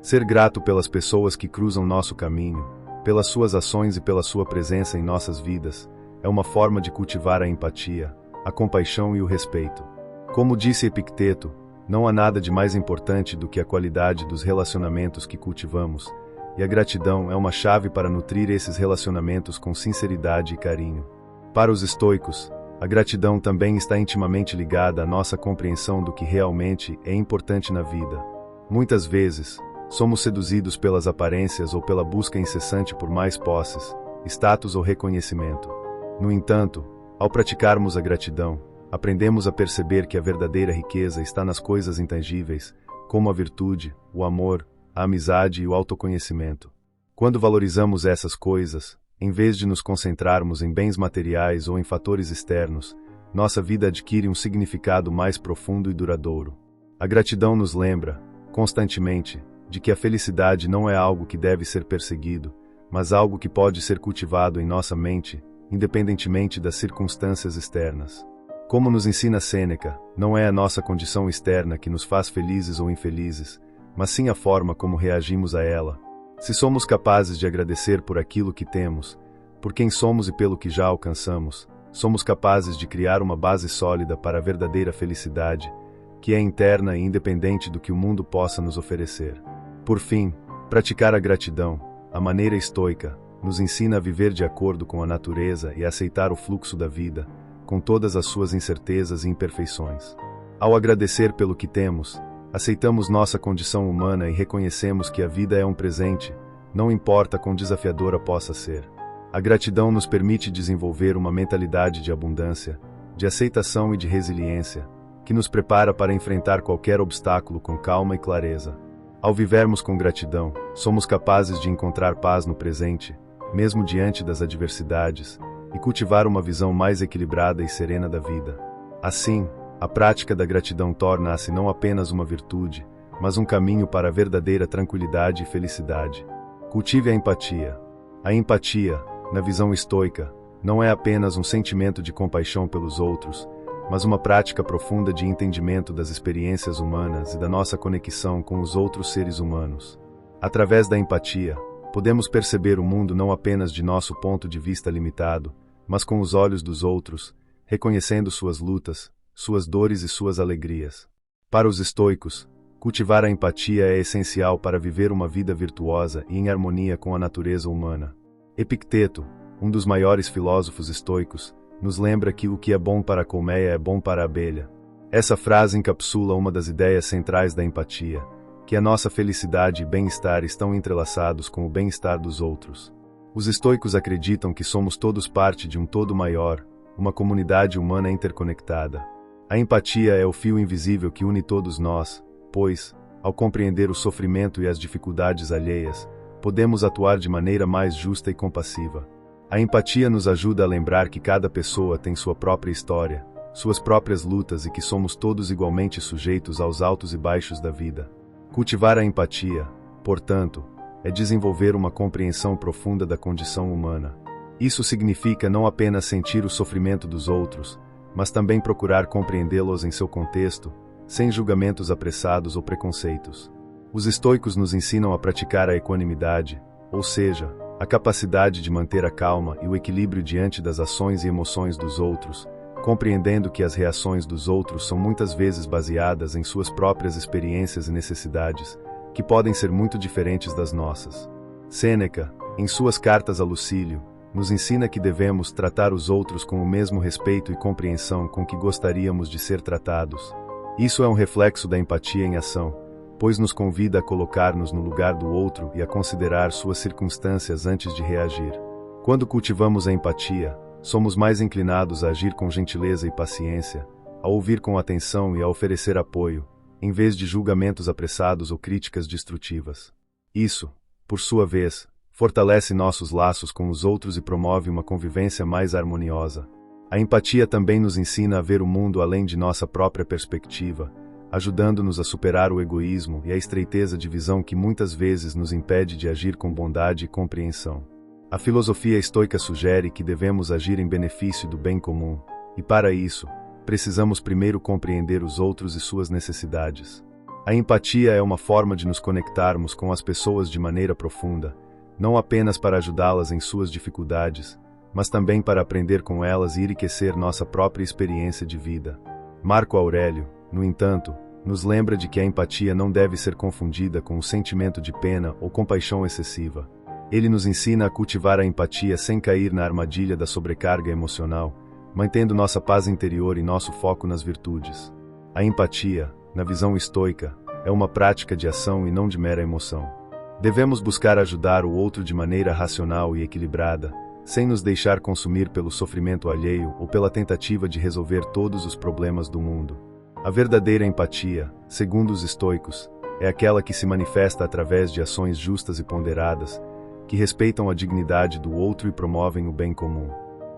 Ser grato pelas pessoas que cruzam nosso caminho, pelas suas ações e pela sua presença em nossas vidas, é uma forma de cultivar a empatia, a compaixão e o respeito. Como disse Epicteto, não há nada de mais importante do que a qualidade dos relacionamentos que cultivamos, e a gratidão é uma chave para nutrir esses relacionamentos com sinceridade e carinho. Para os estoicos, a gratidão também está intimamente ligada à nossa compreensão do que realmente é importante na vida. Muitas vezes, somos seduzidos pelas aparências ou pela busca incessante por mais posses, status ou reconhecimento. No entanto, ao praticarmos a gratidão, aprendemos a perceber que a verdadeira riqueza está nas coisas intangíveis, como a virtude, o amor, a amizade e o autoconhecimento. Quando valorizamos essas coisas, em vez de nos concentrarmos em bens materiais ou em fatores externos, nossa vida adquire um significado mais profundo e duradouro. A gratidão nos lembra, constantemente, de que a felicidade não é algo que deve ser perseguido, mas algo que pode ser cultivado em nossa mente, independentemente das circunstâncias externas. Como nos ensina Sêneca, não é a nossa condição externa que nos faz felizes ou infelizes, mas sim a forma como reagimos a ela. Se somos capazes de agradecer por aquilo que temos, por quem somos e pelo que já alcançamos, somos capazes de criar uma base sólida para a verdadeira felicidade, que é interna e independente do que o mundo possa nos oferecer. Por fim, praticar a gratidão, a maneira estoica, nos ensina a viver de acordo com a natureza e a aceitar o fluxo da vida, com todas as suas incertezas e imperfeições. Ao agradecer pelo que temos, aceitamos nossa condição humana e reconhecemos que a vida é um presente, não importa quão desafiadora possa ser. A gratidão nos permite desenvolver uma mentalidade de abundância, de aceitação e de resiliência, que nos prepara para enfrentar qualquer obstáculo com calma e clareza. Ao vivermos com gratidão, somos capazes de encontrar paz no presente, mesmo diante das adversidades, e cultivar uma visão mais equilibrada e serena da vida. Assim, a prática da gratidão torna-se não apenas uma virtude, mas um caminho para a verdadeira tranquilidade e felicidade. Cultive a empatia. A empatia, na visão estoica, não é apenas um sentimento de compaixão pelos outros, mas uma prática profunda de entendimento das experiências humanas e da nossa conexão com os outros seres humanos. Através da empatia, podemos perceber o mundo não apenas de nosso ponto de vista limitado, mas com os olhos dos outros, reconhecendo suas lutas, suas dores e suas alegrias. Para os estoicos, cultivar a empatia é essencial para viver uma vida virtuosa e em harmonia com a natureza humana. Epicteto, um dos maiores filósofos estoicos, nos lembra que o que é bom para a colmeia é bom para a abelha. Essa frase encapsula uma das ideias centrais da empatia, que a nossa felicidade e bem-estar estão entrelaçados com o bem-estar dos outros. Os estoicos acreditam que somos todos parte de um todo maior, uma comunidade humana interconectada. A empatia é o fio invisível que une todos nós, pois, ao compreender o sofrimento e as dificuldades alheias, podemos atuar de maneira mais justa e compassiva. A empatia nos ajuda a lembrar que cada pessoa tem sua própria história, suas próprias lutas e que somos todos igualmente sujeitos aos altos e baixos da vida. Cultivar a empatia, portanto, é desenvolver uma compreensão profunda da condição humana. Isso significa não apenas sentir o sofrimento dos outros, mas também procurar compreendê-los em seu contexto, sem julgamentos apressados ou preconceitos. Os estoicos nos ensinam a praticar a equanimidade, ou seja, a capacidade de manter a calma e o equilíbrio diante das ações e emoções dos outros, compreendendo que as reações dos outros são muitas vezes baseadas em suas próprias experiências e necessidades, que podem ser muito diferentes das nossas. Sêneca, em suas cartas a Lucílio, nos ensina que devemos tratar os outros com o mesmo respeito e compreensão com que gostaríamos de ser tratados. Isso é um reflexo da empatia em ação, pois nos convida a colocar-nos no lugar do outro e a considerar suas circunstâncias antes de reagir. Quando cultivamos a empatia, somos mais inclinados a agir com gentileza e paciência, a ouvir com atenção e a oferecer apoio, em vez de julgamentos apressados ou críticas destrutivas. Isso, por sua vez, fortalece nossos laços com os outros e promove uma convivência mais harmoniosa. A empatia também nos ensina a ver o mundo além de nossa própria perspectiva, ajudando-nos a superar o egoísmo e a estreiteza de visão que muitas vezes nos impede de agir com bondade e compreensão. A filosofia estoica sugere que devemos agir em benefício do bem comum, e para isso, precisamos primeiro compreender os outros e suas necessidades. A empatia é uma forma de nos conectarmos com as pessoas de maneira profunda, não apenas para ajudá-las em suas dificuldades, mas também para aprender com elas e enriquecer nossa própria experiência de vida. Marco Aurélio, no entanto, nos lembra de que a empatia não deve ser confundida com o sentimento de pena ou compaixão excessiva. Ele nos ensina a cultivar a empatia sem cair na armadilha da sobrecarga emocional, mantendo nossa paz interior e nosso foco nas virtudes. A empatia, na visão estoica, é uma prática de ação e não de mera emoção. Devemos buscar ajudar o outro de maneira racional e equilibrada, sem nos deixar consumir pelo sofrimento alheio ou pela tentativa de resolver todos os problemas do mundo. A verdadeira empatia, segundo os estoicos, é aquela que se manifesta através de ações justas e ponderadas, que respeitam a dignidade do outro e promovem o bem comum.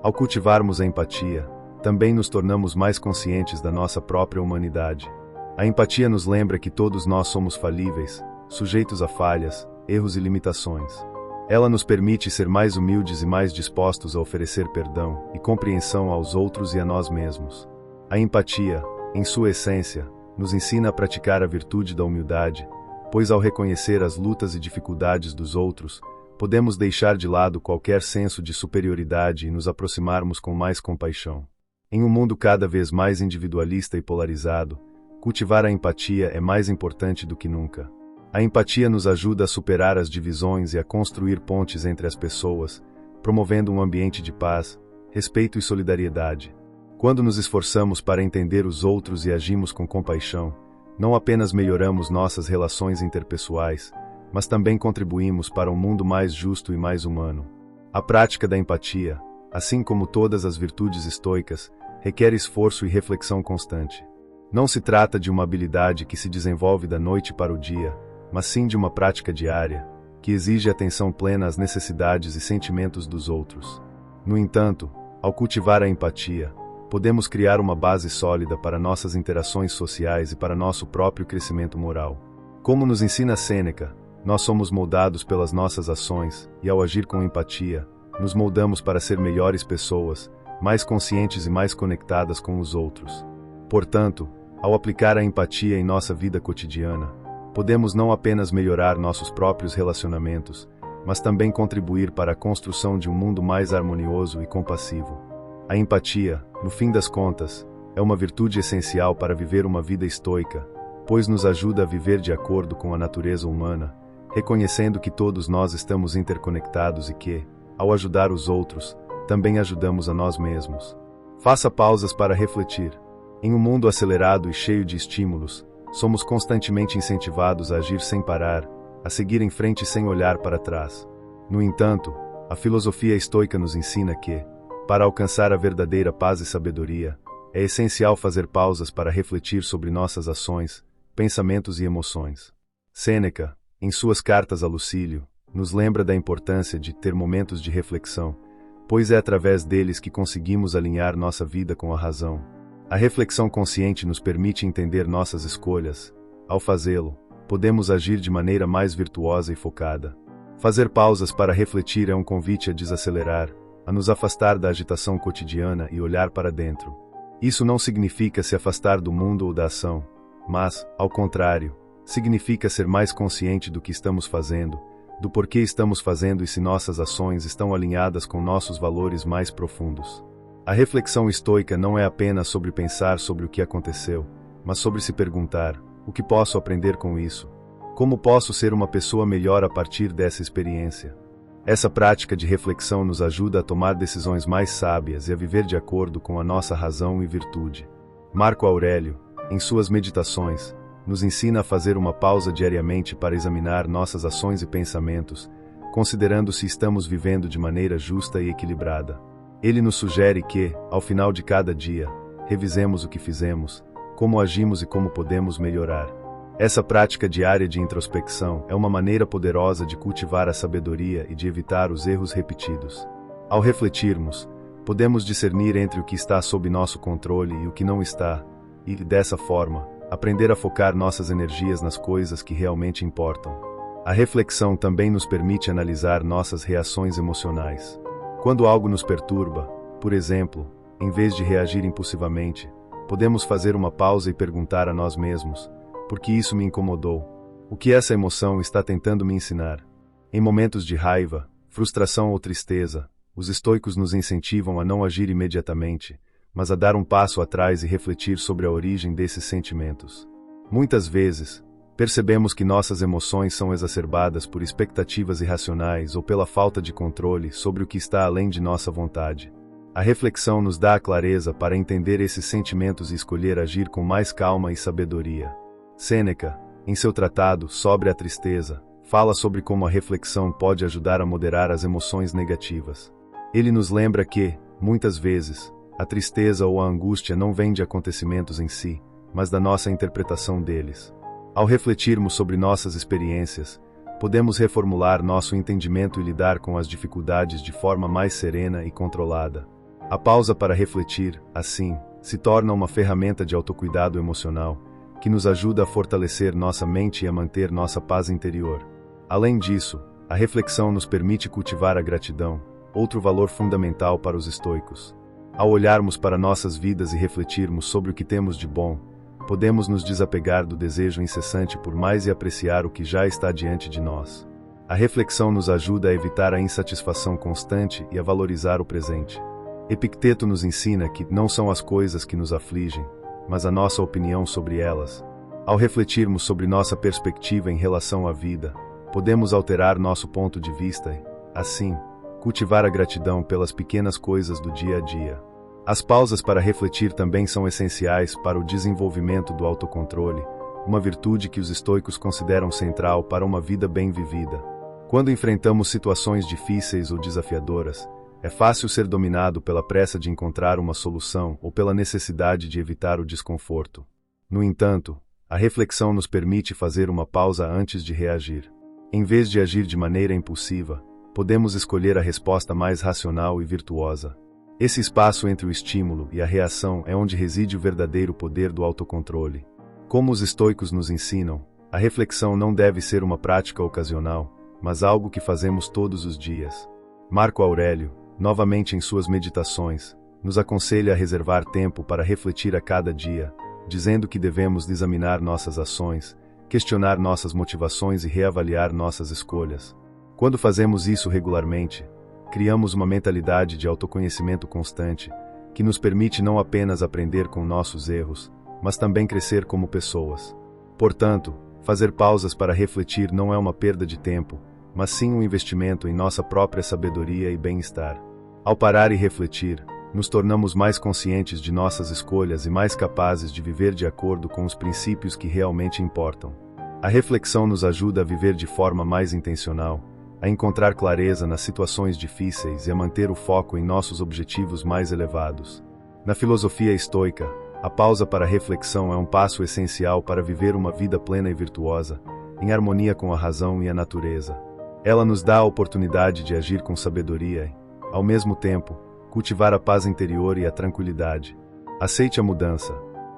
Ao cultivarmos a empatia, também nos tornamos mais conscientes da nossa própria humanidade. A empatia nos lembra que todos nós somos falíveis, sujeitos a falhas, erros e limitações. Ela nos permite ser mais humildes e mais dispostos a oferecer perdão e compreensão aos outros e a nós mesmos. A empatia, em sua essência, nos ensina a praticar a virtude da humildade, pois ao reconhecer as lutas e dificuldades dos outros, podemos deixar de lado qualquer senso de superioridade e nos aproximarmos com mais compaixão. Em um mundo cada vez mais individualista e polarizado, cultivar a empatia é mais importante do que nunca. A empatia nos ajuda a superar as divisões e a construir pontes entre as pessoas, promovendo um ambiente de paz, respeito e solidariedade. Quando nos esforçamos para entender os outros e agimos com compaixão, não apenas melhoramos nossas relações interpessoais, mas também contribuímos para um mundo mais justo e mais humano. A prática da empatia, assim como todas as virtudes estoicas, requer esforço e reflexão constante. Não se trata de uma habilidade que se desenvolve da noite para o dia, mas sim de uma prática diária, que exige atenção plena às necessidades e sentimentos dos outros. No entanto, ao cultivar a empatia, podemos criar uma base sólida para nossas interações sociais e para nosso próprio crescimento moral. Como nos ensina Sêneca, nós somos moldados pelas nossas ações, e ao agir com empatia, nos moldamos para ser melhores pessoas, mais conscientes e mais conectadas com os outros. Portanto, ao aplicar a empatia em nossa vida cotidiana, podemos não apenas melhorar nossos próprios relacionamentos, mas também contribuir para a construção de um mundo mais harmonioso e compassivo. A empatia, no fim das contas, é uma virtude essencial para viver uma vida estoica, pois nos ajuda a viver de acordo com a natureza humana, reconhecendo que todos nós estamos interconectados e que, ao ajudar os outros, também ajudamos a nós mesmos. Faça pausas para refletir. Em um mundo acelerado e cheio de estímulos, somos constantemente incentivados a agir sem parar, a seguir em frente sem olhar para trás. No entanto, a filosofia estoica nos ensina que, para alcançar a verdadeira paz e sabedoria, é essencial fazer pausas para refletir sobre nossas ações, pensamentos e emoções. Sêneca, em suas cartas a Lucílio, nos lembra da importância de ter momentos de reflexão, pois é através deles que conseguimos alinhar nossa vida com a razão. A reflexão consciente nos permite entender nossas escolhas. Ao fazê-lo, podemos agir de maneira mais virtuosa e focada. Fazer pausas para refletir é um convite a desacelerar, a nos afastar da agitação cotidiana e olhar para dentro. Isso não significa se afastar do mundo ou da ação, mas, ao contrário, significa ser mais consciente do que estamos fazendo, do porquê estamos fazendo e se nossas ações estão alinhadas com nossos valores mais profundos. A reflexão estoica não é apenas sobre pensar sobre o que aconteceu, mas sobre se perguntar: o que posso aprender com isso? Como posso ser uma pessoa melhor a partir dessa experiência? Essa prática de reflexão nos ajuda a tomar decisões mais sábias e a viver de acordo com a nossa razão e virtude. Marco Aurélio, em suas meditações, nos ensina a fazer uma pausa diariamente para examinar nossas ações e pensamentos, considerando se estamos vivendo de maneira justa e equilibrada. Ele nos sugere que, ao final de cada dia, revisemos o que fizemos, como agimos e como podemos melhorar. Essa prática diária de introspecção é uma maneira poderosa de cultivar a sabedoria e de evitar os erros repetidos. Ao refletirmos, podemos discernir entre o que está sob nosso controle e o que não está, e, dessa forma, aprender a focar nossas energias nas coisas que realmente importam. A reflexão também nos permite analisar nossas reações emocionais. Quando algo nos perturba, por exemplo, em vez de reagir impulsivamente, podemos fazer uma pausa e perguntar a nós mesmos: por que isso me incomodou? O que essa emoção está tentando me ensinar? Em momentos de raiva, frustração ou tristeza, os estoicos nos incentivam a não agir imediatamente, mas a dar um passo atrás e refletir sobre a origem desses sentimentos. Muitas vezes, percebemos que nossas emoções são exacerbadas por expectativas irracionais ou pela falta de controle sobre o que está além de nossa vontade. A reflexão nos dá a clareza para entender esses sentimentos e escolher agir com mais calma e sabedoria. Sêneca, em seu tratado Sobre a Tristeza, fala sobre como a reflexão pode ajudar a moderar as emoções negativas. Ele nos lembra que, muitas vezes, a tristeza ou a angústia não vem de acontecimentos em si, mas da nossa interpretação deles. Ao refletirmos sobre nossas experiências, podemos reformular nosso entendimento e lidar com as dificuldades de forma mais serena e controlada. A pausa para refletir, assim, se torna uma ferramenta de autocuidado emocional, que nos ajuda a fortalecer nossa mente e a manter nossa paz interior. Além disso, a reflexão nos permite cultivar a gratidão, outro valor fundamental para os estoicos. Ao olharmos para nossas vidas e refletirmos sobre o que temos de bom, podemos nos desapegar do desejo incessante por mais e apreciar o que já está diante de nós. A reflexão nos ajuda a evitar a insatisfação constante e a valorizar o presente. Epicteto nos ensina que não são as coisas que nos afligem, mas a nossa opinião sobre elas. Ao refletirmos sobre nossa perspectiva em relação à vida, podemos alterar nosso ponto de vista e, assim, cultivar a gratidão pelas pequenas coisas do dia a dia. As pausas para refletir também são essenciais para o desenvolvimento do autocontrole, uma virtude que os estoicos consideram central para uma vida bem vivida. Quando enfrentamos situações difíceis ou desafiadoras, é fácil ser dominado pela pressa de encontrar uma solução ou pela necessidade de evitar o desconforto. No entanto, a reflexão nos permite fazer uma pausa antes de reagir. Em vez de agir de maneira impulsiva, podemos escolher a resposta mais racional e virtuosa. Esse espaço entre o estímulo e a reação é onde reside o verdadeiro poder do autocontrole. Como os estoicos nos ensinam, a reflexão não deve ser uma prática ocasional, mas algo que fazemos todos os dias. Marco Aurélio, novamente em suas meditações, nos aconselha a reservar tempo para refletir a cada dia, dizendo que devemos examinar nossas ações, questionar nossas motivações e reavaliar nossas escolhas. Quando fazemos isso regularmente, criamos uma mentalidade de autoconhecimento constante, que nos permite não apenas aprender com nossos erros, mas também crescer como pessoas. Portanto, fazer pausas para refletir não é uma perda de tempo, mas sim um investimento em nossa própria sabedoria e bem-estar. Ao parar e refletir, nos tornamos mais conscientes de nossas escolhas e mais capazes de viver de acordo com os princípios que realmente importam. A reflexão nos ajuda a viver de forma mais intencional, a encontrar clareza nas situações difíceis e a manter o foco em nossos objetivos mais elevados. Na filosofia estoica, a pausa para a reflexão é um passo essencial para viver uma vida plena e virtuosa, em harmonia com a razão e a natureza. Ela nos dá a oportunidade de agir com sabedoria e, ao mesmo tempo, cultivar a paz interior e a tranquilidade. Aceite a mudança.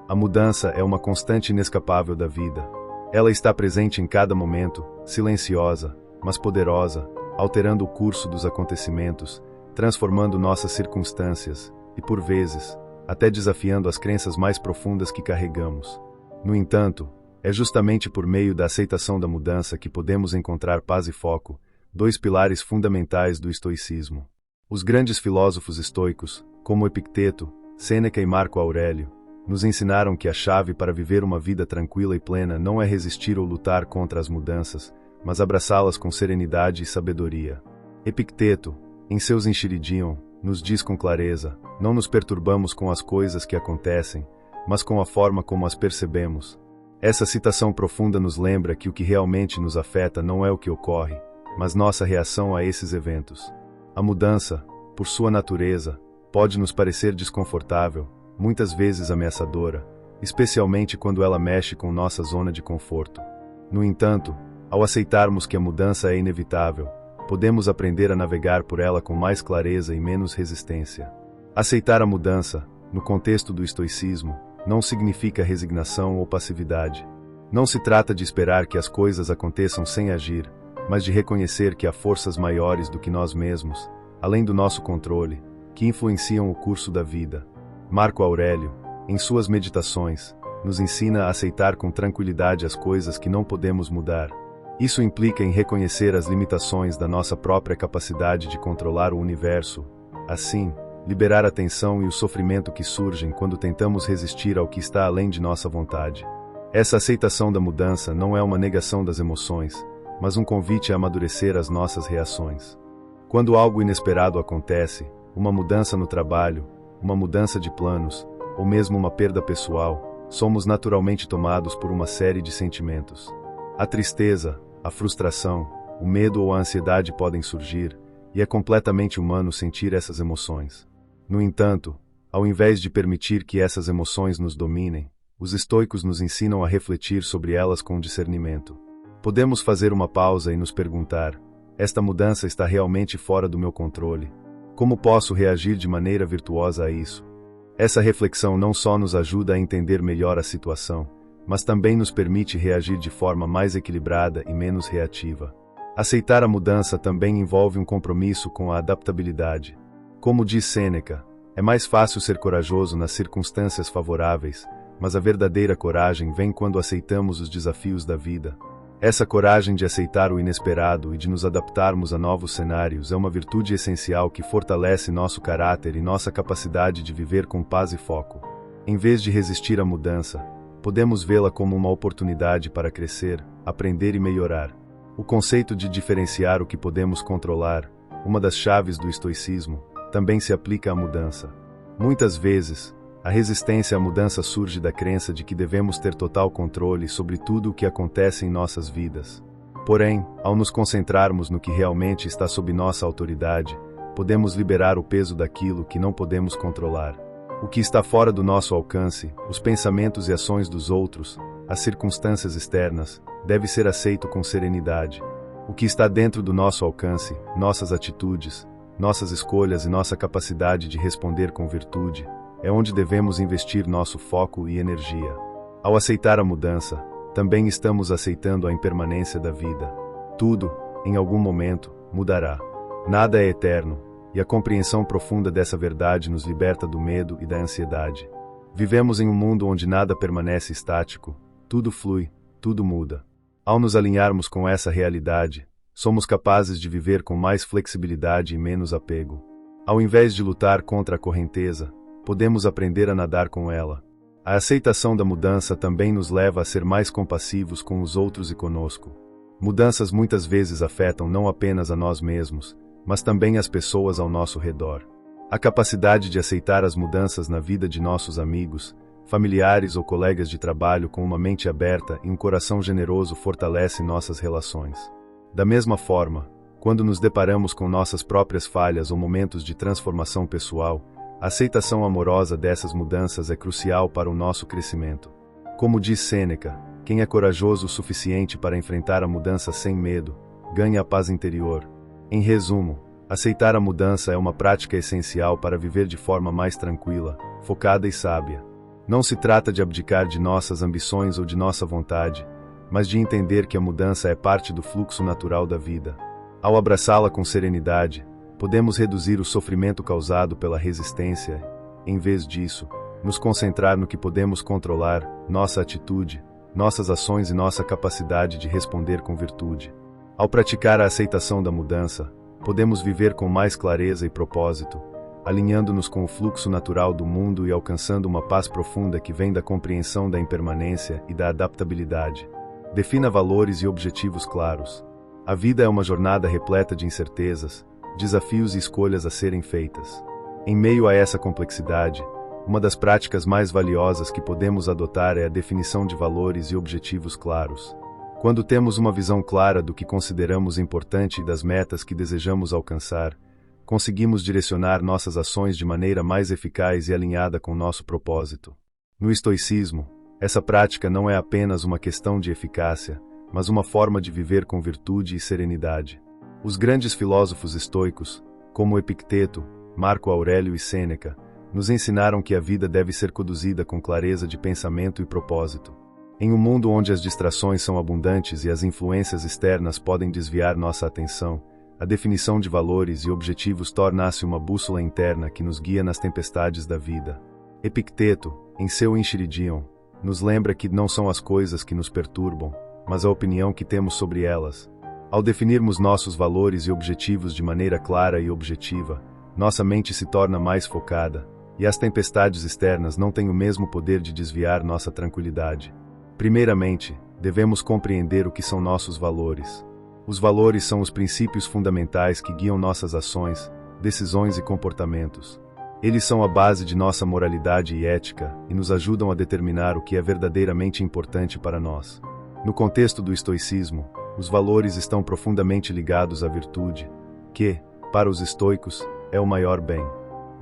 A mudança é uma constante inescapável da vida. Ela está presente em cada momento, silenciosa, mas poderosa, alterando o curso dos acontecimentos, transformando nossas circunstâncias e, por vezes, até desafiando as crenças mais profundas que carregamos. No entanto, é justamente por meio da aceitação da mudança que podemos encontrar paz e foco, dois pilares fundamentais do estoicismo. Os grandes filósofos estoicos, como Epicteto, Sêneca e Marco Aurélio, nos ensinaram que a chave para viver uma vida tranquila e plena não é resistir ou lutar contra as mudanças, mas abraçá-las com serenidade e sabedoria. Epicteto, em seus Enchiridion, nos diz com clareza: não nos perturbamos com as coisas que acontecem, mas com a forma como as percebemos. Essa citação profunda nos lembra que o que realmente nos afeta não é o que ocorre, mas nossa reação a esses eventos. A mudança, por sua natureza, pode nos parecer desconfortável, muitas vezes ameaçadora, especialmente quando ela mexe com nossa zona de conforto. No entanto, ao aceitarmos que a mudança é inevitável, podemos aprender a navegar por ela com mais clareza e menos resistência. Aceitar a mudança, no contexto do estoicismo, não significa resignação ou passividade. Não se trata de esperar que as coisas aconteçam sem agir, mas de reconhecer que há forças maiores do que nós mesmos, além do nosso controle, que influenciam o curso da vida. Marco Aurélio, em suas meditações, nos ensina a aceitar com tranquilidade as coisas que não podemos mudar. Isso implica em reconhecer as limitações da nossa própria capacidade de controlar o universo. Assim, liberar a tensão e o sofrimento que surgem quando tentamos resistir ao que está além de nossa vontade. Essa aceitação da mudança não é uma negação das emoções, mas um convite a amadurecer as nossas reações. Quando algo inesperado acontece, uma mudança no trabalho, uma mudança de planos, ou mesmo uma perda pessoal, somos naturalmente tomados por uma série de sentimentos. A tristeza, a frustração, o medo ou a ansiedade podem surgir, e é completamente humano sentir essas emoções. No entanto, ao invés de permitir que essas emoções nos dominem, os estoicos nos ensinam a refletir sobre elas com discernimento. Podemos fazer uma pausa e nos perguntar: esta mudança está realmente fora do meu controle? Como posso reagir de maneira virtuosa a isso? Essa reflexão não só nos ajuda a entender melhor a situação, mas também nos permite reagir de forma mais equilibrada e menos reativa. Aceitar a mudança também envolve um compromisso com a adaptabilidade. Como diz Sêneca, é mais fácil ser corajoso nas circunstâncias favoráveis, mas a verdadeira coragem vem quando aceitamos os desafios da vida. Essa coragem de aceitar o inesperado e de nos adaptarmos a novos cenários é uma virtude essencial que fortalece nosso caráter e nossa capacidade de viver com paz e foco. Em vez de resistir à mudança, podemos vê-la como uma oportunidade para crescer, aprender e melhorar. O conceito de diferenciar o que podemos controlar, uma das chaves do estoicismo, também se aplica à mudança. Muitas vezes, a resistência à mudança surge da crença de que devemos ter total controle sobre tudo o que acontece em nossas vidas. Porém, ao nos concentrarmos no que realmente está sob nossa autoridade, podemos liberar o peso daquilo que não podemos controlar. O que está fora do nosso alcance, os pensamentos e ações dos outros, as circunstâncias externas, deve ser aceito com serenidade. O que está dentro do nosso alcance, nossas atitudes, nossas escolhas e nossa capacidade de responder com virtude, é onde devemos investir nosso foco e energia. Ao aceitar a mudança, também estamos aceitando a impermanência da vida. Tudo, em algum momento, mudará. Nada é eterno, e a compreensão profunda dessa verdade nos liberta do medo e da ansiedade. Vivemos em um mundo onde nada permanece estático, tudo flui, tudo muda. Ao nos alinharmos com essa realidade, somos capazes de viver com mais flexibilidade e menos apego. Ao invés de lutar contra a correnteza, podemos aprender a nadar com ela. A aceitação da mudança também nos leva a ser mais compassivos com os outros e conosco. Mudanças muitas vezes afetam não apenas a nós mesmos, mas também as pessoas ao nosso redor. A capacidade de aceitar as mudanças na vida de nossos amigos, familiares ou colegas de trabalho com uma mente aberta e um coração generoso fortalece nossas relações. Da mesma forma, quando nos deparamos com nossas próprias falhas ou momentos de transformação pessoal, a aceitação amorosa dessas mudanças é crucial para o nosso crescimento. Como diz Sêneca, quem é corajoso o suficiente para enfrentar a mudança sem medo, ganha a paz interior. Em resumo, aceitar a mudança é uma prática essencial para viver de forma mais tranquila, focada e sábia. Não se trata de abdicar de nossas ambições ou de nossa vontade, mas de entender que a mudança é parte do fluxo natural da vida. Ao abraçá-la com serenidade, podemos reduzir o sofrimento causado pela resistência e, em vez disso, nos concentrar no que podemos controlar, nossa atitude, nossas ações e nossa capacidade de responder com virtude. Ao praticar a aceitação da mudança, podemos viver com mais clareza e propósito, alinhando-nos com o fluxo natural do mundo e alcançando uma paz profunda que vem da compreensão da impermanência e da adaptabilidade. Defina valores e objetivos claros. A vida é uma jornada repleta de incertezas, desafios e escolhas a serem feitas. Em meio a essa complexidade, uma das práticas mais valiosas que podemos adotar é a definição de valores e objetivos claros. Quando temos uma visão clara do que consideramos importante e das metas que desejamos alcançar, conseguimos direcionar nossas ações de maneira mais eficaz e alinhada com nosso propósito. No estoicismo, essa prática não é apenas uma questão de eficácia, mas uma forma de viver com virtude e serenidade. Os grandes filósofos estoicos, como Epicteto, Marco Aurélio e Sêneca, nos ensinaram que a vida deve ser conduzida com clareza de pensamento e propósito. Em um mundo onde as distrações são abundantes e as influências externas podem desviar nossa atenção, a definição de valores e objetivos torna-se uma bússola interna que nos guia nas tempestades da vida. Epicteto, em seu Enchiridion, nos lembra que não são as coisas que nos perturbam, mas a opinião que temos sobre elas. Ao definirmos nossos valores e objetivos de maneira clara e objetiva, nossa mente se torna mais focada, e as tempestades externas não têm o mesmo poder de desviar nossa tranquilidade. Primeiramente, devemos compreender o que são nossos valores. Os valores são os princípios fundamentais que guiam nossas ações, decisões e comportamentos. Eles são a base de nossa moralidade e ética e nos ajudam a determinar o que é verdadeiramente importante para nós. No contexto do estoicismo, os valores estão profundamente ligados à virtude, que, para os estoicos, é o maior bem.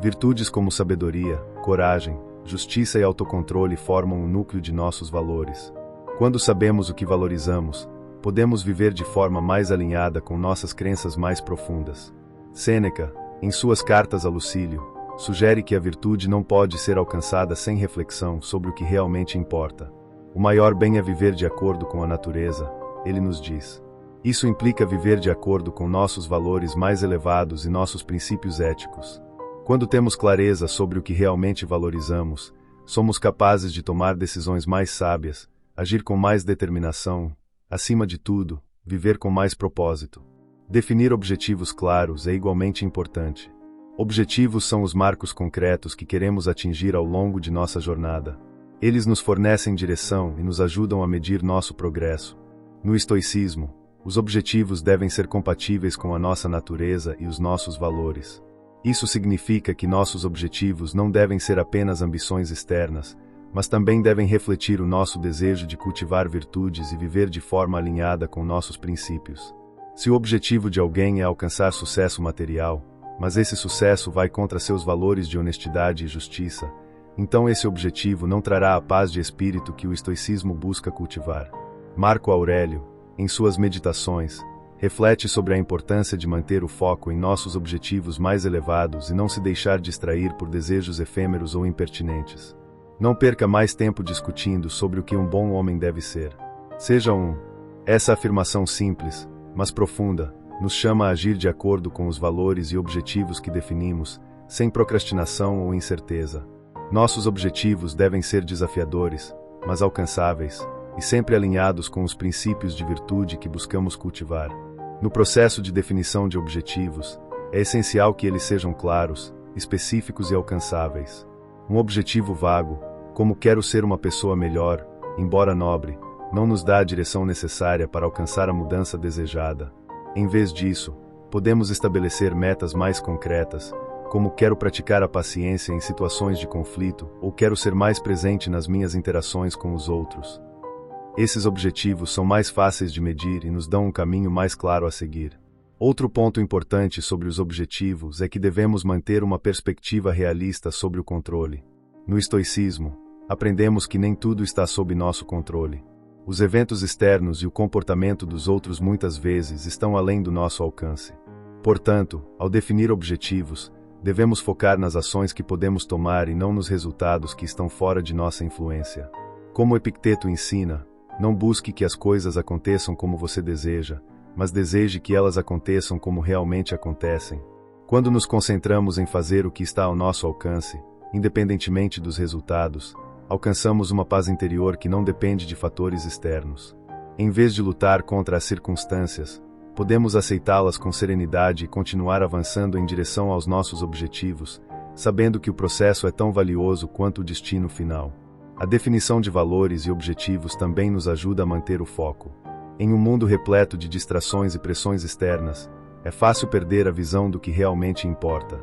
Virtudes como sabedoria, coragem, justiça e autocontrole formam o núcleo de nossos valores. Quando sabemos o que valorizamos, podemos viver de forma mais alinhada com nossas crenças mais profundas. Sêneca, em suas cartas a Lucílio, sugere que a virtude não pode ser alcançada sem reflexão sobre o que realmente importa. O maior bem é viver de acordo com a natureza, ele nos diz. Isso implica viver de acordo com nossos valores mais elevados e nossos princípios éticos. Quando temos clareza sobre o que realmente valorizamos, somos capazes de tomar decisões mais sábias, agir com mais determinação, acima de tudo, viver com mais propósito. Definir objetivos claros é igualmente importante. Objetivos são os marcos concretos que queremos atingir ao longo de nossa jornada. Eles nos fornecem direção e nos ajudam a medir nosso progresso. No estoicismo, os objetivos devem ser compatíveis com a nossa natureza e os nossos valores. Isso significa que nossos objetivos não devem ser apenas ambições externas, mas também devem refletir o nosso desejo de cultivar virtudes e viver de forma alinhada com nossos princípios. Se o objetivo de alguém é alcançar sucesso material, mas esse sucesso vai contra seus valores de honestidade e justiça, então esse objetivo não trará a paz de espírito que o estoicismo busca cultivar. Marco Aurélio, em suas Meditações, reflete sobre a importância de manter o foco em nossos objetivos mais elevados e não se deixar distrair por desejos efêmeros ou impertinentes. Não perca mais tempo discutindo sobre o que um bom homem deve ser. Seja um. Essa afirmação simples, mas profunda, nos chama a agir de acordo com os valores e objetivos que definimos, sem procrastinação ou incerteza. Nossos objetivos devem ser desafiadores, mas alcançáveis, e sempre alinhados com os princípios de virtude que buscamos cultivar. No processo de definição de objetivos, é essencial que eles sejam claros, específicos e alcançáveis. Um objetivo vago, como quero ser uma pessoa melhor, embora nobre, não nos dá a direção necessária para alcançar a mudança desejada. Em vez disso, podemos estabelecer metas mais concretas, como quero praticar a paciência em situações de conflito ou quero ser mais presente nas minhas interações com os outros. Esses objetivos são mais fáceis de medir e nos dão um caminho mais claro a seguir. Outro ponto importante sobre os objetivos é que devemos manter uma perspectiva realista sobre o controle. No estoicismo, aprendemos que nem tudo está sob nosso controle. Os eventos externos e o comportamento dos outros muitas vezes estão além do nosso alcance. Portanto, ao definir objetivos, devemos focar nas ações que podemos tomar e não nos resultados que estão fora de nossa influência. Como Epicteto ensina, não busque que as coisas aconteçam como você deseja, mas deseje que elas aconteçam como realmente acontecem. Quando nos concentramos em fazer o que está ao nosso alcance, independentemente dos resultados, alcançamos uma paz interior que não depende de fatores externos. Em vez de lutar contra as circunstâncias, podemos aceitá-las com serenidade e continuar avançando em direção aos nossos objetivos, sabendo que o processo é tão valioso quanto o destino final. A definição de valores e objetivos também nos ajuda a manter o foco. Em um mundo repleto de distrações e pressões externas, é fácil perder a visão do que realmente importa.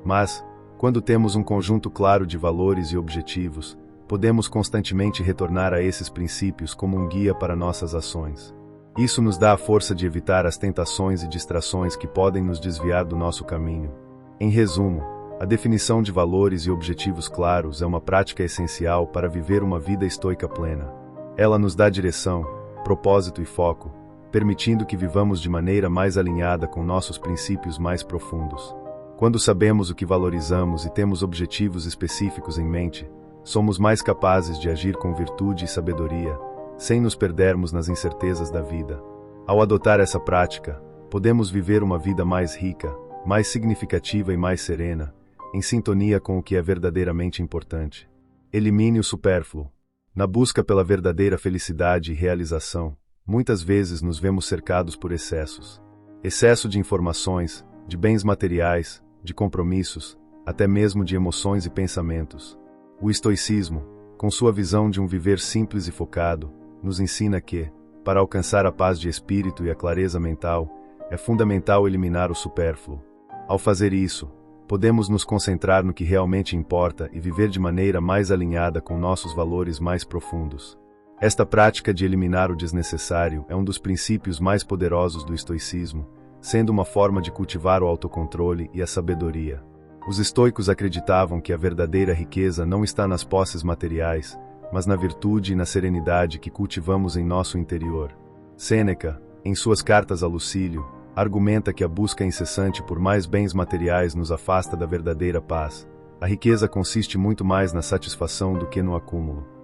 Mas, Quando temos um conjunto claro de valores e objetivos, podemos constantemente retornar a esses princípios como um guia para nossas ações. Isso nos dá a força de evitar as tentações e distrações que podem nos desviar do nosso caminho. Em resumo, a definição de valores e objetivos claros é uma prática essencial para viver uma vida estoica plena. Ela nos dá direção, propósito e foco, permitindo que vivamos de maneira mais alinhada com nossos princípios mais profundos. Quando sabemos o que valorizamos e temos objetivos específicos em mente, somos mais capazes de agir com virtude e sabedoria, sem nos perdermos nas incertezas da vida. Ao adotar essa prática, podemos viver uma vida mais rica, mais significativa e mais serena, em sintonia com o que é verdadeiramente importante. Elimine o supérfluo. Na busca pela verdadeira felicidade e realização, muitas vezes nos vemos cercados por excessos. Excesso de informações, de bens materiais, de compromissos, até mesmo de emoções e pensamentos. O estoicismo, com sua visão de um viver simples e focado, nos ensina que, para alcançar a paz de espírito e a clareza mental, é fundamental eliminar o supérfluo. Ao fazer isso, podemos nos concentrar no que realmente importa e viver de maneira mais alinhada com nossos valores mais profundos. Esta prática de eliminar o desnecessário é um dos princípios mais poderosos do estoicismo, sendo uma forma de cultivar o autocontrole e a sabedoria. Os estoicos acreditavam que a verdadeira riqueza não está nas posses materiais, mas na virtude e na serenidade que cultivamos em nosso interior. Sêneca, em suas cartas a Lucílio, argumenta que a busca incessante por mais bens materiais nos afasta da verdadeira paz. A riqueza consiste muito mais na satisfação do que no acúmulo.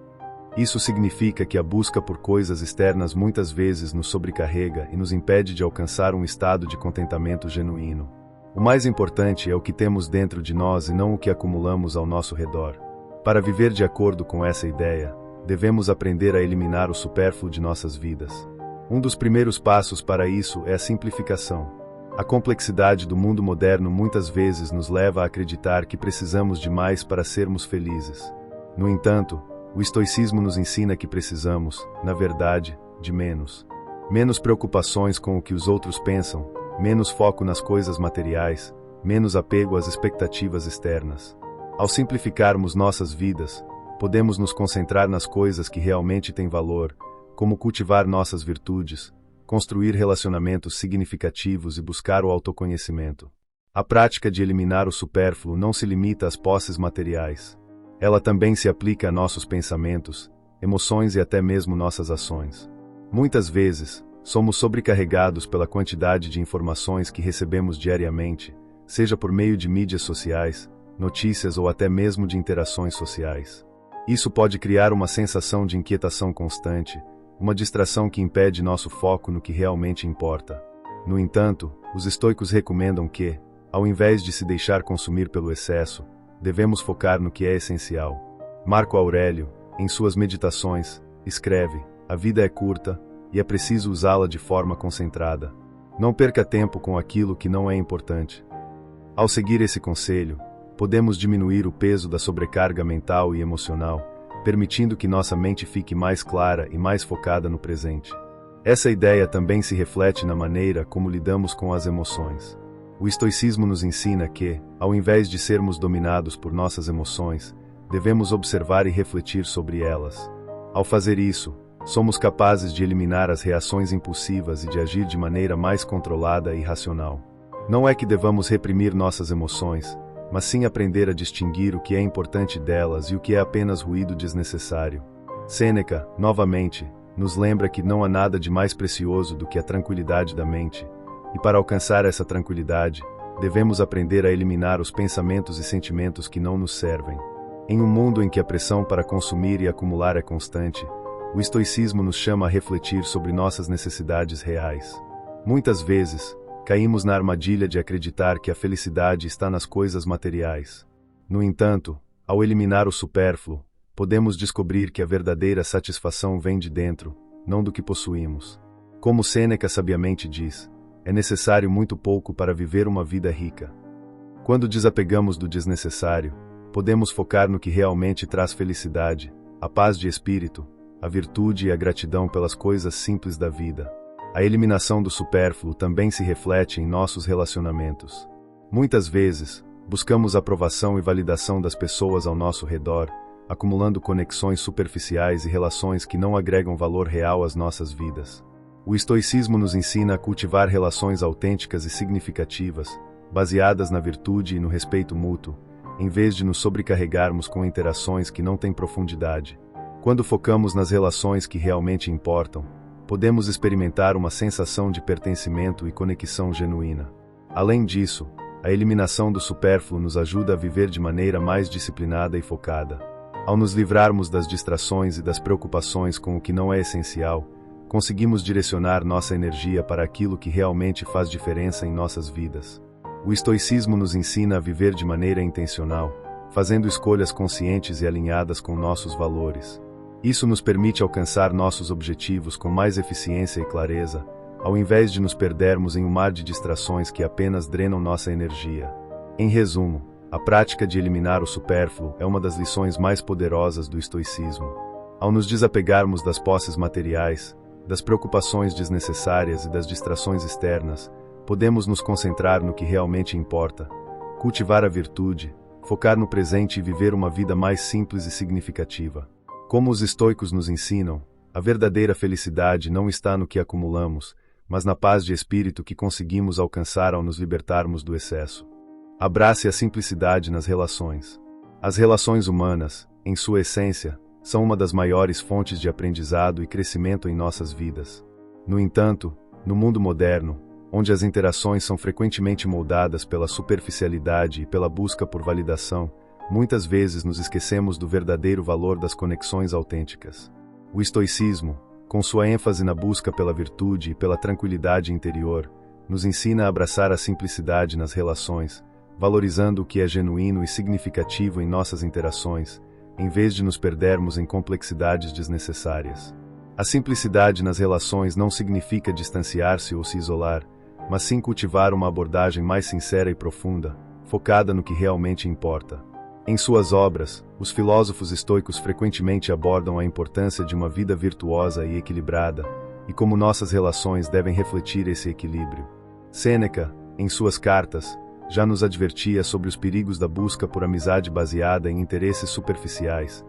Isso significa que a busca por coisas externas muitas vezes nos sobrecarrega e nos impede de alcançar um estado de contentamento genuíno. O mais importante é o que temos dentro de nós e não o que acumulamos ao nosso redor. Para viver de acordo com essa ideia, devemos aprender a eliminar o supérfluo de nossas vidas. Um dos primeiros passos para isso é a simplificação. A complexidade do mundo moderno muitas vezes nos leva a acreditar que precisamos de mais para sermos felizes. No entanto, o estoicismo nos ensina que precisamos, na verdade, de menos. Menos preocupações com o que os outros pensam, menos foco nas coisas materiais, menos apego às expectativas externas. Ao simplificarmos nossas vidas, podemos nos concentrar nas coisas que realmente têm valor, como cultivar nossas virtudes, construir relacionamentos significativos e buscar o autoconhecimento. A prática de eliminar o supérfluo não se limita às posses materiais. Ela também se aplica a nossos pensamentos, emoções e até mesmo nossas ações. Muitas vezes, somos sobrecarregados pela quantidade de informações que recebemos diariamente, seja por meio de mídias sociais, notícias ou até mesmo de interações sociais. Isso pode criar uma sensação de inquietação constante, uma distração que impede nosso foco no que realmente importa. No entanto, os estoicos recomendam que, ao invés de se deixar consumir pelo excesso, devemos focar no que é essencial. Marco Aurélio, em suas meditações, escreve: "A vida é curta, e é preciso usá-la de forma concentrada. Não perca tempo com aquilo que não é importante." Ao seguir esse conselho, podemos diminuir o peso da sobrecarga mental e emocional, permitindo que nossa mente fique mais clara e mais focada no presente. Essa ideia também se reflete na maneira como lidamos com as emoções. O estoicismo nos ensina que, ao invés de sermos dominados por nossas emoções, devemos observar e refletir sobre elas. Ao fazer isso, somos capazes de eliminar as reações impulsivas e de agir de maneira mais controlada e racional. Não é que devamos reprimir nossas emoções, mas sim aprender a distinguir o que é importante delas e o que é apenas ruído desnecessário. Sêneca, novamente, nos lembra que não há nada de mais precioso do que a tranquilidade da mente, e para alcançar essa tranquilidade, devemos aprender a eliminar os pensamentos e sentimentos que não nos servem. Em um mundo em que a pressão para consumir e acumular é constante, o estoicismo nos chama a refletir sobre nossas necessidades reais. Muitas vezes, caímos na armadilha de acreditar que a felicidade está nas coisas materiais. No entanto, ao eliminar o supérfluo, podemos descobrir que a verdadeira satisfação vem de dentro, não do que possuímos. Como Sêneca sabiamente diz, é necessário muito pouco para viver uma vida rica. Quando desapegamos do desnecessário, podemos focar no que realmente traz felicidade, a paz de espírito, a virtude e a gratidão pelas coisas simples da vida. A eliminação do supérfluo também se reflete em nossos relacionamentos. Muitas vezes, Buscamos aprovação e validação das pessoas ao nosso redor, acumulando conexões superficiais e relações que não agregam valor real às nossas vidas. O estoicismo nos ensina a cultivar relações autênticas e significativas, baseadas na virtude e no respeito mútuo, em vez de nos sobrecarregarmos com interações que não têm profundidade. Quando focamos nas relações que realmente importam, podemos experimentar uma sensação de pertencimento e conexão genuína. Além disso, a eliminação do supérfluo nos ajuda a viver de maneira mais disciplinada e focada. Ao nos livrarmos das distrações e das preocupações com o que não é essencial, conseguimos direcionar nossa energia para aquilo que realmente faz diferença em nossas vidas. O estoicismo nos ensina a viver de maneira intencional, fazendo escolhas conscientes e alinhadas com nossos valores. Isso nos permite alcançar nossos objetivos com mais eficiência e clareza, ao invés de nos perdermos em um mar de distrações que apenas drenam nossa energia. Em resumo, a prática de eliminar o supérfluo é uma das lições mais poderosas do estoicismo. Ao nos desapegarmos das posses materiais, das preocupações desnecessárias e das distrações externas, podemos nos concentrar no que realmente importa, cultivar a virtude, focar no presente e viver uma vida mais simples e significativa. Como os estoicos nos ensinam, a verdadeira felicidade não está no que acumulamos, mas na paz de espírito que conseguimos alcançar ao nos libertarmos do excesso. Abrace a simplicidade nas relações. As relações humanas, em sua essência, são uma das maiores fontes de aprendizado e crescimento em nossas vidas. No entanto, no mundo moderno, onde as interações são frequentemente moldadas pela superficialidade e pela busca por validação, muitas vezes nos esquecemos do verdadeiro valor das conexões autênticas. O estoicismo, com sua ênfase na busca pela virtude e pela tranquilidade interior, nos ensina a abraçar a simplicidade nas relações, valorizando o que é genuíno e significativo em nossas interações, em vez de nos perdermos em complexidades desnecessárias. A simplicidade nas relações não significa distanciar-se ou se isolar, mas sim cultivar uma abordagem mais sincera e profunda, focada no que realmente importa. Em suas obras, os filósofos estoicos frequentemente abordam a importância de uma vida virtuosa e equilibrada, e como nossas relações devem refletir esse equilíbrio. Sêneca, em suas cartas, já nos advertia sobre os perigos da busca por amizade baseada em interesses superficiais.